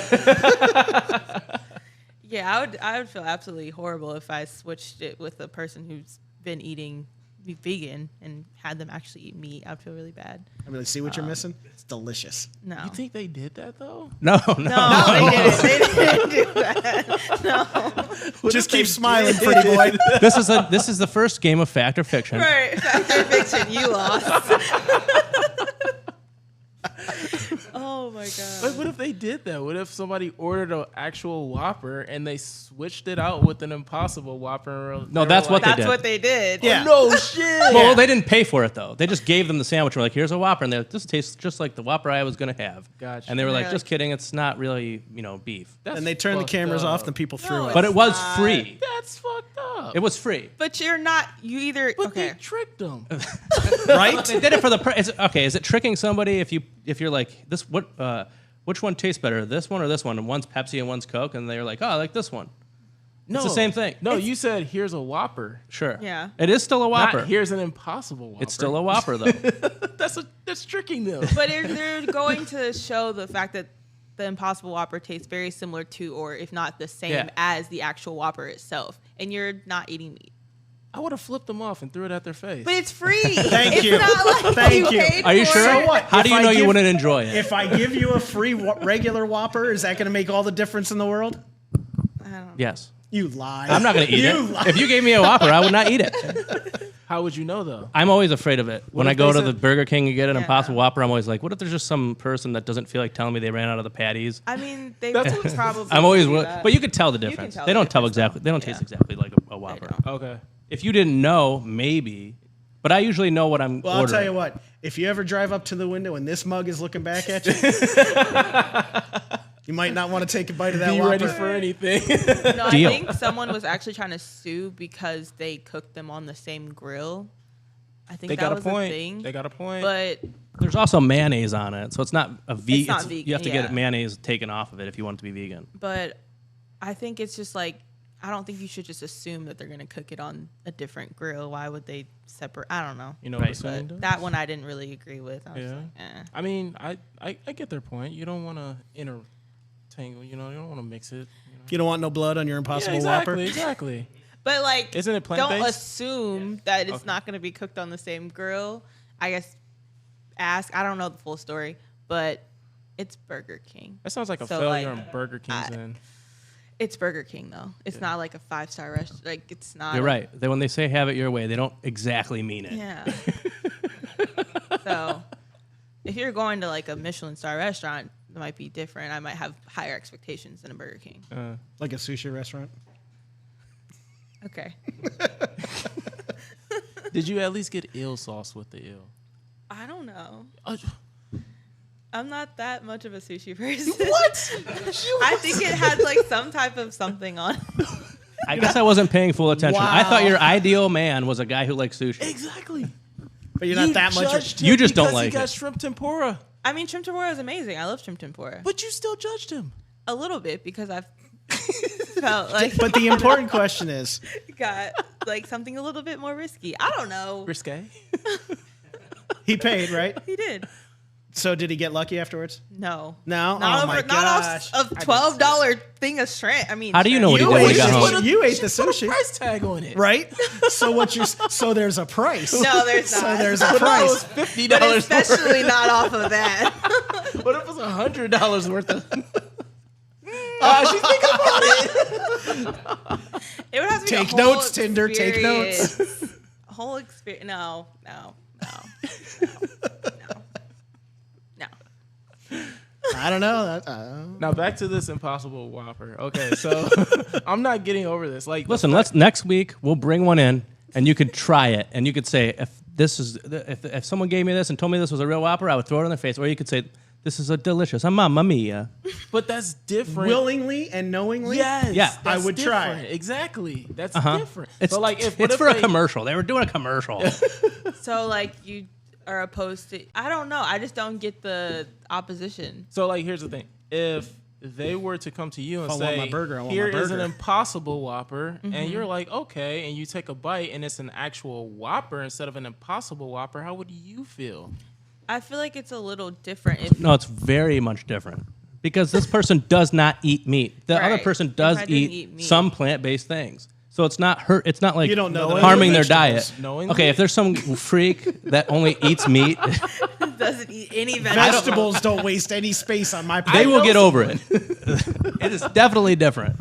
Yeah, I would feel absolutely horrible if I switched it with a person who's been eating vegan and had them actually eat meat. I'd feel really bad. I really see what you're missing. It's delicious. No. You think they did that though? No. No, they didn't. They didn't do that. No. Just keep smiling, pretty boy. This is the first game of fact or fiction. Right. Fact or fiction, you lost. Oh my god. Like, what if they did that? What if somebody ordered an actual Whopper and they switched it out with an Impossible Whopper? No, that's what they That's did. what they did. Yeah. No shit. Well, they didn't pay for it though. They just gave them the sandwich. And were like, "Here's a Whopper," and they're like, "This tastes just like the Whopper I was gonna have." Gotcha. And they were And like, they're "Just like- kidding. It's not really, beef." That's And they turned the fucked cameras up. off, and people threw No, it. But it was not. free. That's fucked up. It was free. But you're not. You either. But okay. they tricked them. Right? They did it for the. Is it tricking somebody if you're like this? Which one tastes better, this one or this one? And one's Pepsi and one's Coke, and they're like, "Oh, I like this one." No, the same thing. No, you said here's a Whopper. Sure. Yeah. It is still a Whopper. Not here's an Impossible Whopper. It's still a Whopper though. That's tricking them. But they're going to show the fact that the Impossible Whopper tastes very similar to, or if not the same Yeah. as the actual Whopper itself, and you're not eating meat. I would have flipped them off and threw it at their face. But it's free. Thank it's you. not like Thank you. paid Are you for sure? So it. what? How do If you I know you give- wouldn't enjoy it? If I give you a free regular Whopper, is that going to make all the difference in the world? I don't know. Yes. You lie. I'm not going to eat You it. lie. If you gave me a Whopper, I would not eat it. How would you know though? I'm always afraid of it. When if I go they to the said- Burger King and get an Yeah. Impossible Whopper, I'm always like, what if there's just some person that doesn't feel like telling me they ran out of the patties? I mean, they That's would probably. I'm always, do wi- that. but you could tell the can difference. tell They the don't tell difference, though. exactly. They don't Yeah. taste exactly like a Whopper. don't. Okay. If you didn't know, maybe. But I usually know what I'm Well, I'll ordering. tell you what. If you ever drive up to the window and this mug is looking back at you, you might not want to take a bite of that Be Whopper. ready for anything. No, I Deal. think someone was actually trying to sue because they cooked them on the same grill. I think They that got a was point. thing. They got a point. But There's also mayonnaise on it, so it's not a vegan. It's not vegan, You have to yeah. get mayonnaise taken off of it if you want it to be vegan. I think it's just like, I don't think you should just assume that they're going to cook it on a different grill. Why would they separate? I don't know. you know Right. what assuming does? But that one I didn't really agree with. I was Yeah. like, I mean, I get their point. You don't want to intertangle. You don't want to mix it. You don't want no blood on your Impossible exactly, Whopper. exactly. But like, Isn't it don't plant-based? assume that it's Okay. not going to be cooked on the same grill. I guess ask. I don't know the full story, but it's Burger King. That sounds like a So, failure like, on Burger King's I- end. It's Burger King though. It's not like a 5-star restaurant. Like it's not. You're right. When they say have it your way, they don't exactly mean it. Yeah. So, if you're going to like a Michelin star restaurant, it might be different. I might have higher expectations than a Burger King. Like a sushi restaurant. Okay. Did you at least get eel sauce with the eel? I don't know. Uh, I'm not that much of a sushi person. What? I think it had like some type of something on. I guess I wasn't paying full attention. I thought Wow. your ideal man was a guy who likes sushi. exactly. But you're not that much. judged You him just don't because like he got it. shrimp tempura, I mean, shrimp tempura is amazing. I love shrimp tempura. but you still judged him. A little bit because I've Felt like But the important question is, got like something a little bit more risky. I don't know. Risque. he paid, right? He did. So did he get lucky afterwards? No. No? Not Oh my not gosh. off a $12 thing of shrimp. I mean, How do you know what he You did when he ate, got the, home? you ate the Put a sushi, price tag on it. right? So what you so there's a price. No, there's not. So there's a What if it was price. $50 But worth? especially not off of that. What if it was $100 worth of? She's thinking about it. It would have to be Take a whole notes, Tinder, take notes. experience. A whole experience. No. I don't know. Now back to this Impossible Whopper. Okay, so I'm not getting over this. Like, Listen, let's next week we'll bring one in, and you could try it, and you could say if someone gave me this and told me this was a real Whopper, I would throw it in their face, or you could say this is a delicious, mamma mia. but that's different. Willingly and knowingly. Yes, Yeah. that's I would try different. it. Exactly, that's Uh-huh. different. It's, So like, if what it's if for a they- commercial. They were doing a commercial. So like you are opposed to? I don't know. I just don't get the opposition. So like, here's the thing: if they were to come to you and If I want say, my burger, I want "Here my is an burger." Impossible Whopper," and you're like, "Okay," and you take a bite and it's an actual Whopper instead of an Impossible Whopper, how would you feel? I feel like it's a little different. If No, it's very much different because this person does not eat meat. The other Right. person does If I didn't eat eat meat. some plant-based things. So it's not hurt. It's not like You don't know that harming other their vegetables. diet. Knowingly? Okay, if there's some freak that only eats meat, doesn't eat any vegetables. Vegetables don't waste any space on my they plate. will get over it. It is definitely different.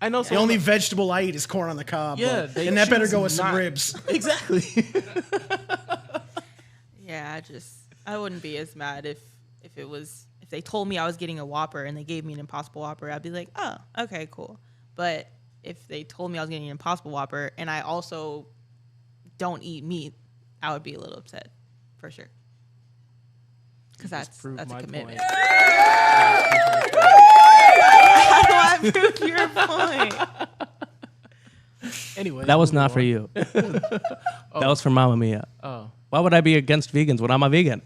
I know The only vegetable I eat is corn on the cob. Yeah, but- they and that better choose go with some not- ribs. exactly. Yeah, I wouldn't be as mad if they told me I was getting a Whopper and they gave me an Impossible Whopper. I'd be like, oh, okay, cool. But if they told me I was getting an Impossible Whopper and I also don't eat meat, I would be a little upset, for sure. Because that's proved a my commitment. point. How do I prove your point? Anyway, That was moving not for on. you. That was for Mamma Mia. Oh, Why would I be against vegans when I'm a vegan?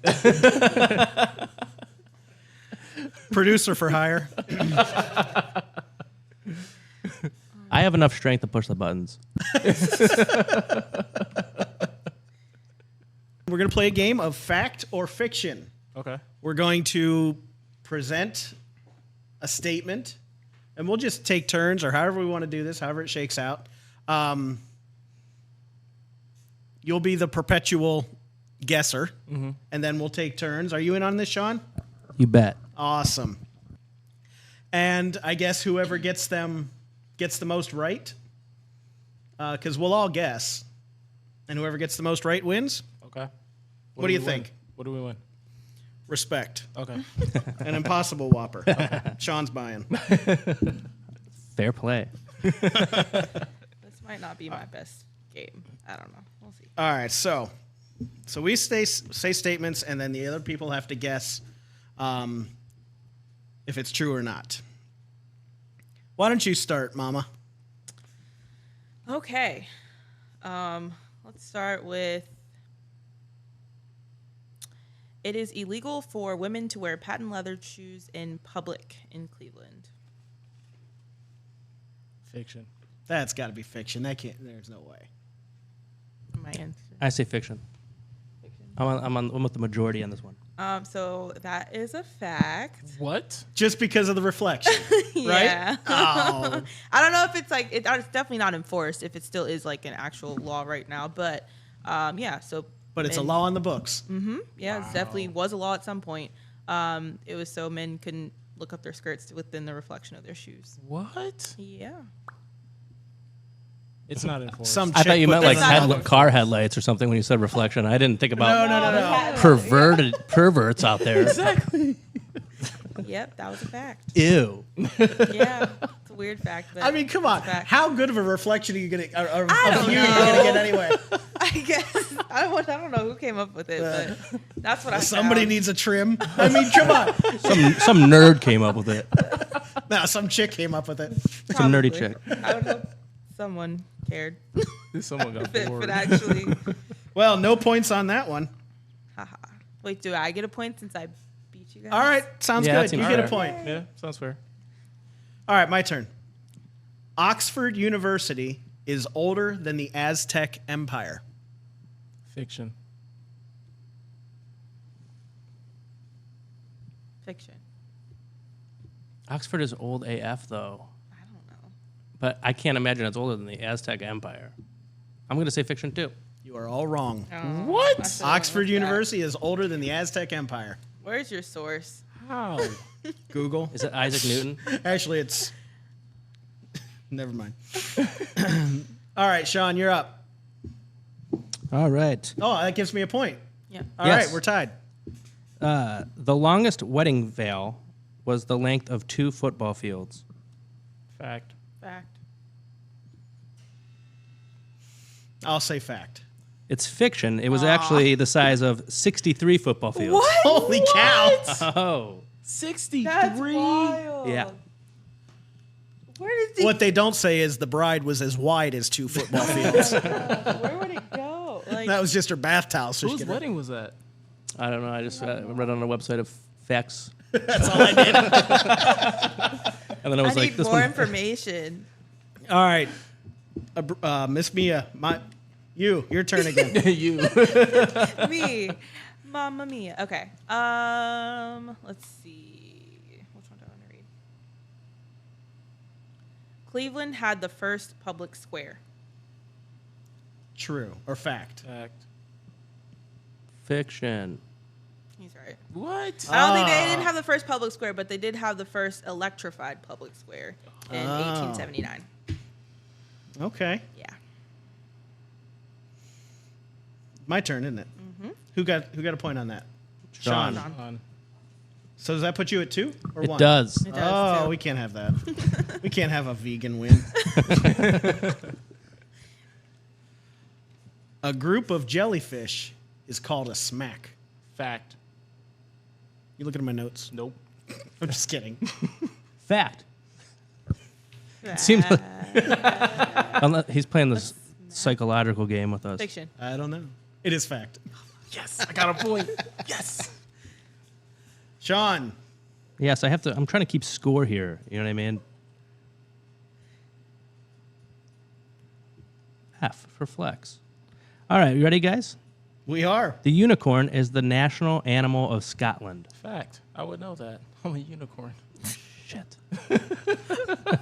Producer for hire. I have enough strength to push the buttons. We're going to play a game of fact or fiction. okay. We're going to present a statement, and we'll just take turns or however we want to do this, however it shakes out. You'll be the perpetual guesser, and then we'll take turns. Are you in on this, Sean? You bet. Awesome. And I guess whoever gets the most right, because we'll all guess, and whoever gets the most right wins. Okay. What do you we think? win? What do we win? Respect. Okay. An Impossible Whopper. Sean's buying. Fair play. This might not be my best game. I don't know. We'll see. All right, so we say statements, and then the other people have to guess if it's true or not. Why don't you start, Mama? Okay. Let's start with it is illegal for women to wear patent leather shoes in public in Cleveland. Fiction. That's got to be fiction. That can't. There's no way. My answer. I say fiction. I'm with the majority on this one. So that is a fact. What? Just because of the reflection, right? Yeah. Oh, I don't know if it's like it's definitely not enforced. If it still is like an actual law right now, but yeah. So. but it's a men- law in the books. Yeah, it definitely was a law at some point. It was so men couldn't look up their skirts within the reflection of their shoes. What? Yeah. It's not enforced. Some I chick thought you put meant like that on- car headlights or something when you said reflection. I didn't think about No. perverts out there. Exactly. Yep, that was a fact. Ew. Yeah, it's a weird fact. But I mean, come on. it's a fact. How good of a reflection are you gonna? Of I don't you are you gonna know. get anyway? I guess I don't know who came up with it, but that's what I Somebody found. needs a trim. I mean, come on. Some nerd came up with it. No, some chick came up with it. Some nerdy Probably. chick. I would hope someone cared Someone got if bored. it actually. Well, no points on that one. Haha. Wait, do I get a point since I beat you guys? All right, sounds Yeah, that good. seems You get a fair. point. Yeah, sounds fair. All right, my turn. Oxford University is older than the Aztec Empire. Fiction. Fiction. Oxford is old AF though, I don't know. but I can't imagine it's older than the Aztec Empire. I'm going to say fiction too. You are all wrong. What? I should've Oxford looked that. University is older than the Aztec Empire. Where's your source? How? Google. Is it Isaac Newton? Actually, it's. Never mind. All right, Sean, you're up. All right. Oh, that gives me a point. Yeah. All Yes. right, we're tied. The longest wedding veil was the length of 2 football fields. Fact. Fact. I'll say fact. It's fiction. It was actually the size of 63 football fields. Holy cow! Oh. 63. That's wild. Yeah. Where did the What they don't say is the bride was as wide as 2 football fields. Where would it go? Like, That was just her bath towel. So she Whose could- wedding was that? I don't know. I just read on the website of facts. That's all I did. And then I I was like, need this more one. information. All right, Miss Mia, your turn again. You. Me, Mamma Mia. Okay. Let's see. Which one do I want to read? Cleveland had the first public square. True or fact? Fact. Fiction. He's right. What? I don't think they didn't have the first public square, but they did have the first electrified public square in 1879. Okay, Yeah. my turn, isn't it? Who got a point on that? Sean. Sean. On. So does that put you at 2 or It 1? does. It does, Oh, too. we can't have that. We can't have a vegan win. A group of jellyfish is called a smack. Fact. You looking at my notes? Nope. I'm just kidding. Fact. Seems like he's playing this psychological game with us. Fiction. I don't know. It is fact. Yes, I got a point. Yes. Sean, Yes, I have to. I'm trying to keep score here. You know what I mean? F for flex. All right, you ready, guys? we are. The unicorn is the national animal of Scotland. Fact. I would know that. I'm a unicorn. Shit.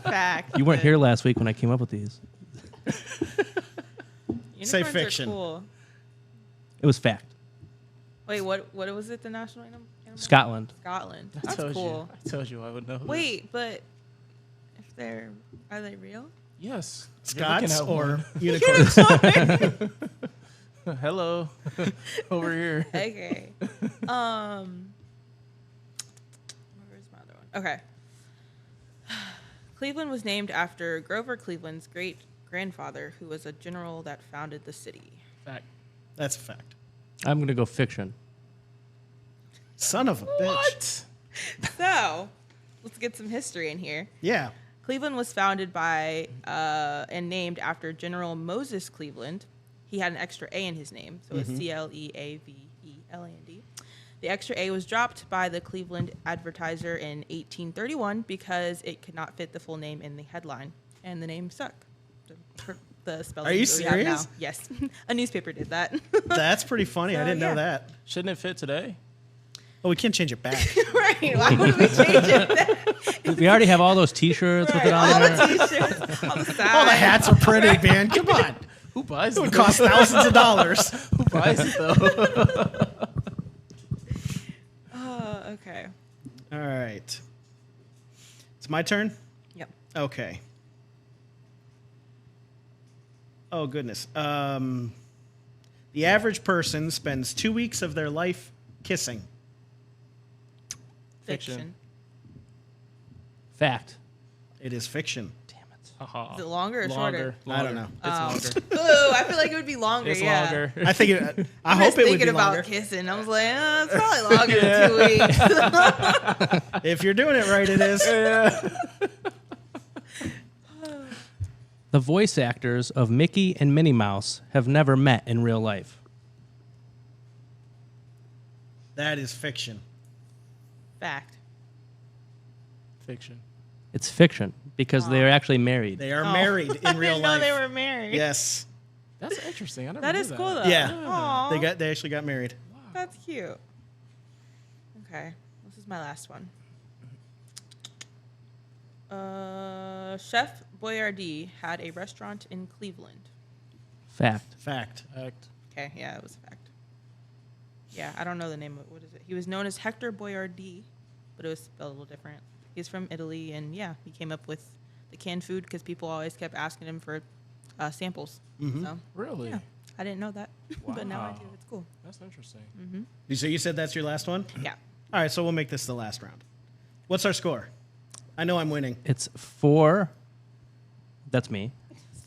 Fact. You weren't here last week when I came up with these. Say Unicorns are fiction. Cool. It was fact. Wait, what was it? The national animal? Scotland. Scotland. I That's told cool. you. I told you I would know. this. Wait, but are they real? Yes. You're looking Scots at or one. unicorns? Hello. Over here. Okay. Where's my other one? Okay. Cleveland was named after Grover Cleveland's great grandfather, who was a general that founded the city. Fact. That's a fact. I'm going to go fiction. Son of a bitch. What? So, let's get some history in here. Yeah. Cleveland was founded by and named after General Moses Cleveland. He had an extra A in his name, so it's Cleveland. The extra A was dropped by the Cleveland Advertiser in 1831 because it could not fit the full name in the headline, and the name stuck. The spelling Are you that we have now. serious? Yes, a newspaper did that. That's pretty funny. I So, didn't yeah. know that. Shouldn't it fit today? Oh, we can't change it back. Right? Why would we change it? We already have all those T-shirts with it on All there. the t-shirts, all the signs. All the hats are pretty, man. Come on. Who buys It would it? cost thousands of dollars. Who buys it though? Okay. All right. It's my turn? Yep. Okay. Oh, goodness. The average person spends 2 weeks of their life kissing. Fiction. Fact. It is fiction. Damn it. Haha. Is it longer or shorter? I don't know. It's longer. Ooh, I feel like it would be longer. It's yeah. longer. I think it, I I'm hope just it would thinking be about longer. kissing. I was like, it's probably longer than 2 weeks. If you're doing it right, it is. The voice actors of Mickey and Minnie Mouse have never met in real life. That is fiction. Fact. Fiction. It's fiction because they're actually married. They are married in I real didn't know life. they were married. Yes. That's interesting. I never That knew is cool though. Yeah. Aw. They actually got married. That's cute. Okay, this is my last one. Chef Boyardee had a restaurant in Cleveland. Fact. Fact. Okay, yeah, it was a fact. Yeah, I don't know the name of it. What is it? He was known as Hector Boyardee, but it was spelled a little different. He's from Italy, and yeah, he came up with the canned food because people always kept asking him for samples. So Really? yeah, I didn't know that, but now I do. Wow. It's cool. That's interesting. So you said that's your last one? Yeah. All right, so we'll make this the last round. What's our score? I know I'm winning. It's 4. That's me.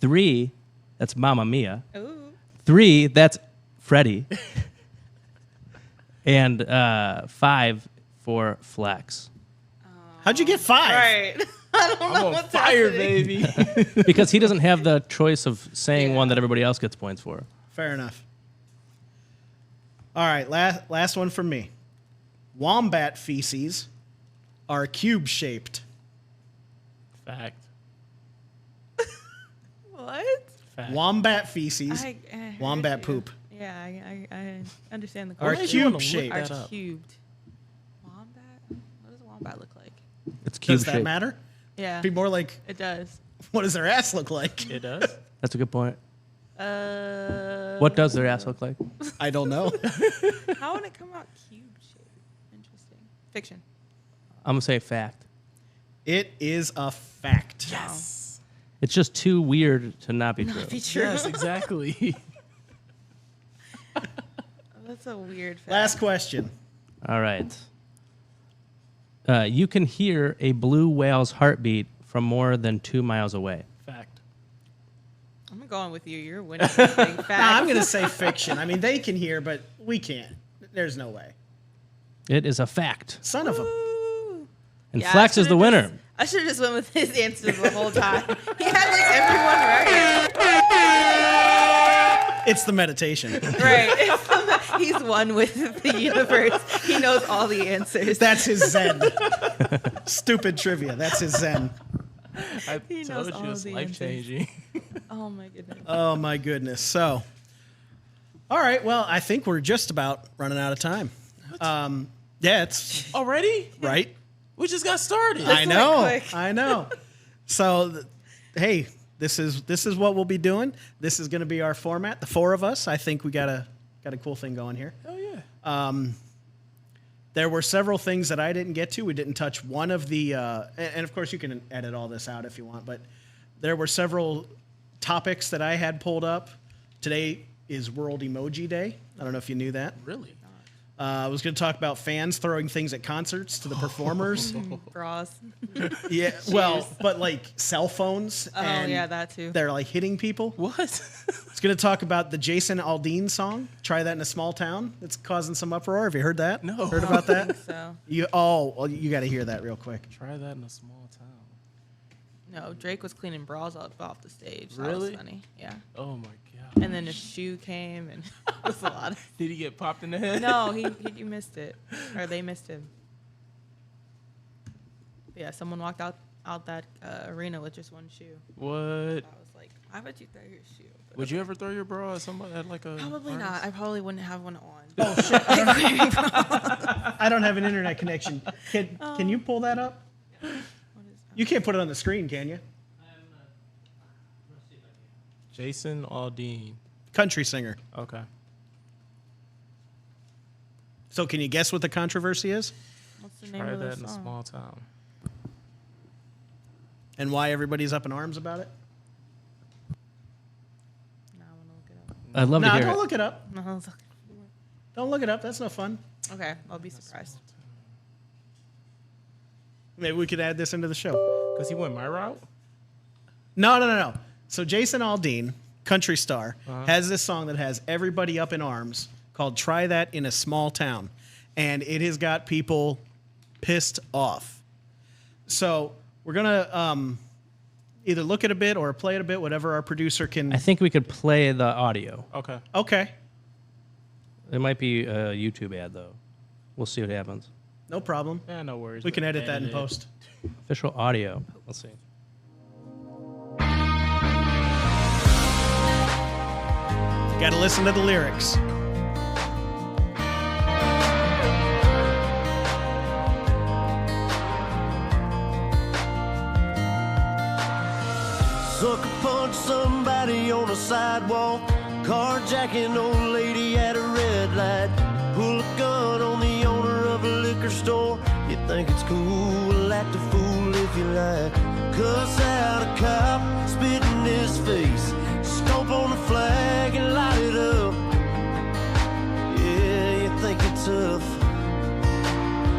3. That's Mamma Mia. Ooh. 3. That's Freddie. And 5 for Flex. How'd you get 5? Right. I don't know I'm on what's fire, happening. baby. Because he doesn't have the choice of saying one that everybody else gets points for. Fair enough. All right, last one from me. Wombat feces are cube-shaped. Fact. What? Fact. Wombat feces, I heard wombat you. poop, Yeah, I understand the are question. cube-shaped. that Are up? cubed. Wombat? What does a wombat look like? It's cube Does that shaped. matter? Yeah, Be more like, it does. what does their ass look like? It does? That's a good point. Uh, What does their ass look like? I don't know. How would it come out cube shaped? Interesting. Fiction. I'm going to say fact. It is a fact. Yes. It's just too weird to not be true. Be true. Yes, exactly. That's a weird fact. Last question. All right. You can hear a blue whale's heartbeat from more than 2 miles away. Fact. I'm going with you. You're winning. This big fact. I'm going to say fiction. I mean, they can hear, but we can't. There's no way. It is a fact. Son of a... Ooh. And Yeah, Flex I is the should've winner. just- I should have just went with his answers the whole time. He had like everyone right. It's the meditation. Right. He's one with the universe. He knows all the answers. That's his zen. Stupid trivia. That's his zen. I He knows told all you it's the life changing. Oh my goodness. Oh, my goodness. So, all right. Well, I think we're just about running out of time. Yeah, it's Already? right. We just got started. I know. quick. I know. So, hey, this is what we'll be doing. This is going to be our format. The 4 of us. I think we got a cool thing going here. Hell yeah. There were several things that I didn't get to. We didn't touch one of the, and of course you can edit all this out if you want, but there were several topics that I had pulled up. Today is World Emoji Day. I don't know if you knew that. Really? I was going to talk about fans throwing things at concerts to the performers. Bras. Yeah, well, but like cell phones. Oh, and yeah, that too. They're like hitting people. What? It's going to talk about the Jason Aldean song. Try that in a small town. It's causing some uproar. Have you heard that? No. Heard about that? So, You got to hear that real quick. Try that in a small town. no, Drake was cleaning bras up off the stage. That Really? was funny. Yeah. Oh my god. And then his shoe came, and it was a lot of. Did he get popped in the head? No, he missed it, or they missed him. But yeah, someone walked out that arena with just one shoe. What? I was like, why would you throw your shoe? But Would you ever throw your bra at somebody at like a? probably not. artist? I probably wouldn't have one on. Oh shit! I don't have an internet connection. Can you pull that up? What is You can't put it on the screen, can you? Jason Aldean. Country singer. Okay. So can you guess what the controversy is What's the name Try of the that in a song? small town. and why everybody's up in arms about it? No, I want to look it up. I'd love No, to hear don't it. look it up. No, I was like, Don't look it up. That's no fun. okay, I'll be surprised. Maybe we could add this into the show. Cause he went my route. No. So Jason Aldean, country star, has this song that has everybody up in arms called "Try That in a Small Town," and it has got people pissed off. So we're gonna either look at a bit or play it a bit, whatever our producer can. I think we could play the audio. Okay. Okay. It might be a YouTube ad, though. We'll see what happens. No problem. Yeah, no worries. We can edit that in post. Official audio. Let's see. Got to listen to the lyrics. Sucker punch somebody on a sidewalk, carjacking old lady at a red light, pull a gun on the owner of a liquor store. You think it's cool, act a fool if you like. Cuss out a cop, spit in his face, stomp on the flag and light it up. Yeah, you think it's tough.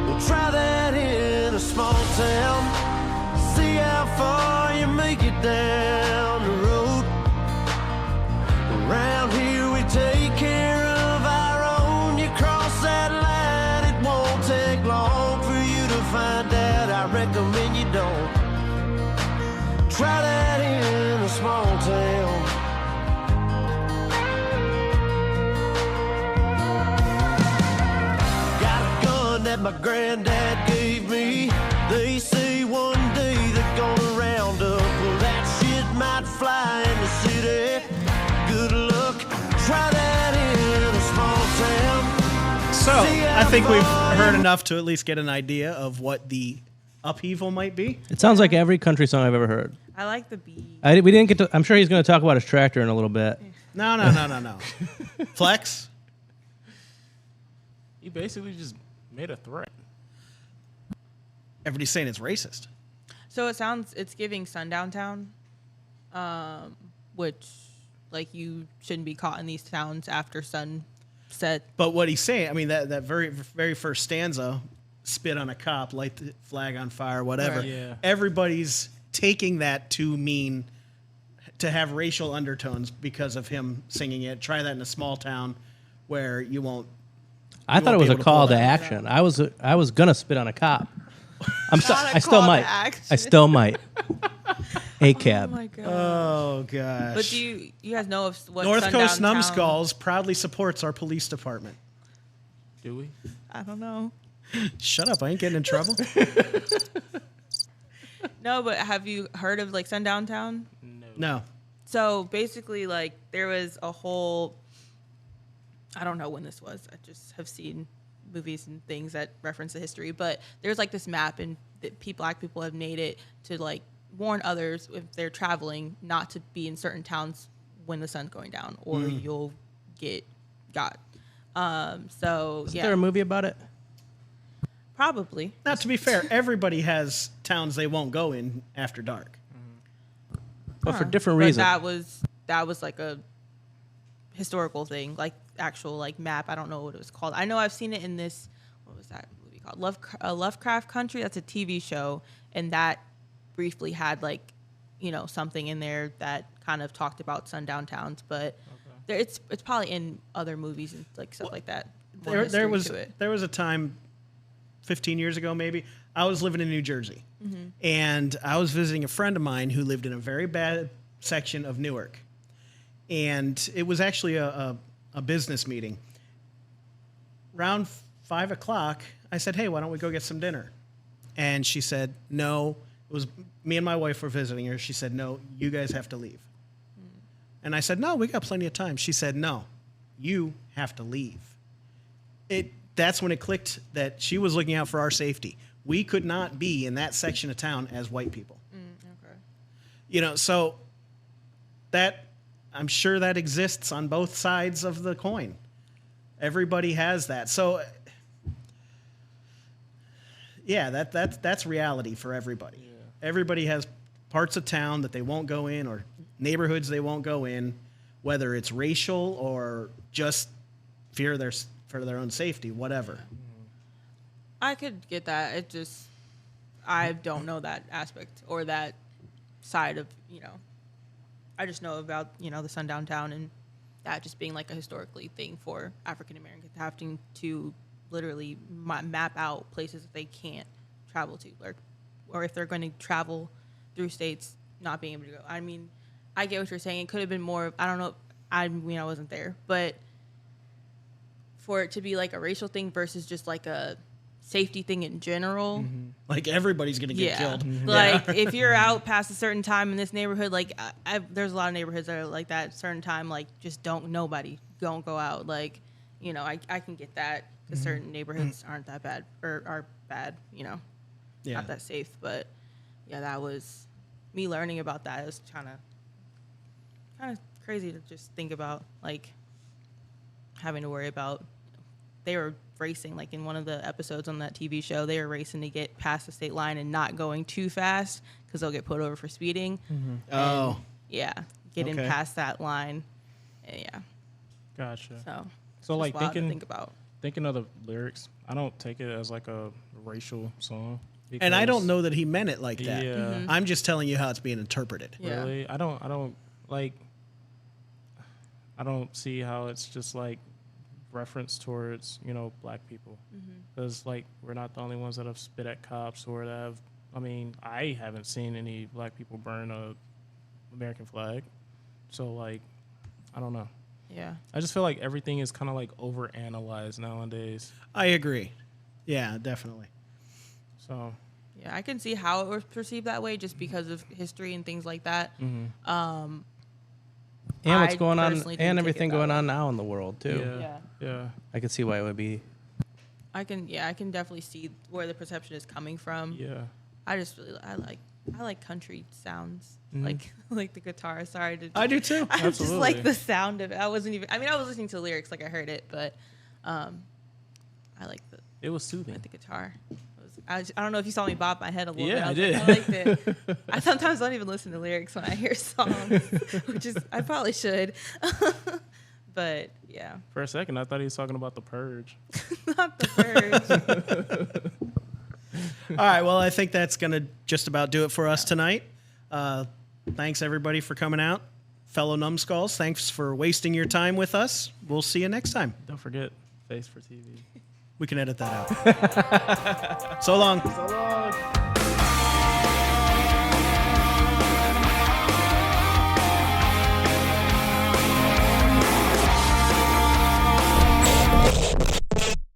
Well, try that in a small town. See how far you make it down the road. Around here we take care of our own. You cross that line, it won't take long for you to find out. I recommend you don't. Try that in a small town. Got a gun that my granddad gave me. They say one day they're gonna round up. Well, that shit might fly in the city. Good luck, try that in a small town. So, I think we've heard enough to at least get an idea of what the upheaval might be. It sounds like every country song I've ever heard. I like the beat. We didn't get to. I'm sure he's going to talk about his tractor in a little bit. No. Flex? He basically just made a threat. Everybody's saying it's racist. So it's giving Sundown Town, which, like, you shouldn't be caught in these towns after sunset. But what he's saying, I mean, that very first stanza, spit on a cop, light the flag on fire, whatever. Right. Yeah. Everybody's taking that to mean to have racial undertones because of him singing it. Try that in a small town where you won't. I thought it won't was be a able to call pull to that. action. I was gonna spit on a cop. Not a I still call to might. action. I still might. A cab. Oh my god. Oh gosh. But do you guys know of what North Sundown Coast Town- Numbskulls proudly supports our police department. Do we? I don't know. Shut up! I ain't getting in trouble. No, but have you heard of like Sundown Town? No. So basically, like, there was a whole, I don't know when this was. I just have seen movies and things that reference the history. But there's like this map, and black people have made it to like warn others if they're traveling not to be in certain towns when the sun's going down, or you'll get got. So Is yeah, there a movie about it? probably. Now, to be fair, everybody has towns they won't go in after dark. But for different But reasons. that was like a historical thing, like actual like map. I don't know what it was called. I know I've seen it in this. What was that movie called? Lovecraft Country. That's a TV show, and that briefly had like, something in there that kind of talked about sundown towns. But it's probably in other movies and like stuff like that. More There history to it. was a time 15 years ago maybe I was living in New Jersey, and I was visiting a friend of mine who lived in a very bad section of Newark, and it was actually a business meeting. Around 5 o'clock, I said, "Hey, why don't we go get some dinner?" And she said, "No." It was me and my wife were visiting her. She said, "No, you guys have to leave." And I said, "No, we got plenty of time." She said, "No, you have to leave." That's when it clicked that she was looking out for our safety. We could not be in that section of town as white people. Okay. So that, I'm sure that exists on both sides of the coin. Everybody has that. So yeah, that's reality for everybody. Yeah. Everybody has parts of town that they won't go in, or neighborhoods they won't go in, whether it's racial or just fear for their own safety, whatever. I could get that. It just, I don't know that aspect or that side of, I just know about, the sundown town and that just being like a historically thing for African Americans having to literally map out places that they can't travel to, or if they're going to travel through states, not being able to go. I mean, I get what you're saying. It could have been more, I don't know. I wasn't there, but for it to be like a racial thing versus just like a safety thing in general. Like everybody's gonna get killed. Like if you're out past a certain time in this neighborhood, like there's a lot of neighborhoods that are like that. Certain time, like just nobody don't go out. Like, you know, I can get that because certain neighborhoods aren't that bad or are bad. You know, not that safe. But yeah, that was me learning about that. It was kind of crazy to just think about, like having to worry about. They were racing, like in one of the episodes on that TV show, they were racing to get past the state line and not going too fast because they'll get pulled over for speeding. Oh, Yeah, getting past that line. Yeah. Gotcha. So like wild to think about. Thinking of the lyrics, I don't take it as like a racial song. and I don't know that he meant it like that. Yeah. I'm just telling you how it's being interpreted. Yeah. Really? I don't see how it's just like reference towards, you know, black people. Because like we're not the only ones that have spit at cops or that have, I mean, I haven't seen any black people burn a American flag. So like, I don't know. Yeah. I just feel like everything is kind of like overanalyzed nowadays. I agree. Yeah, definitely. So Yeah, I can see how it was perceived that way just because of history and things like that. And what's I going on, personally didn't and take it everything that going way. on now in the world too. yeah. I could see why it would be. I can definitely see where the perception is coming from. Yeah. I just really I like country sounds. Like the guitar. Sorry to I do too. I just Absolutely. like the sound of it. I was listening to the lyrics like I heard it, but I like It was soothing. the guitar. I don't know if you saw me bob my head a little bit. Yeah, I was did. Like, I liked it. I sometimes don't even listen to lyrics when I hear songs, which is I probably should. But yeah, For a second, I thought he was talking about The Purge. not the Purge. All right. Well, I think that's going to just about do it for us tonight. Thanks, everybody, for coming out. Fellow Numbskulls, thanks for wasting your time with us. We'll see you next time. Don't forget, Face for TV. We can edit that out. So long. So long.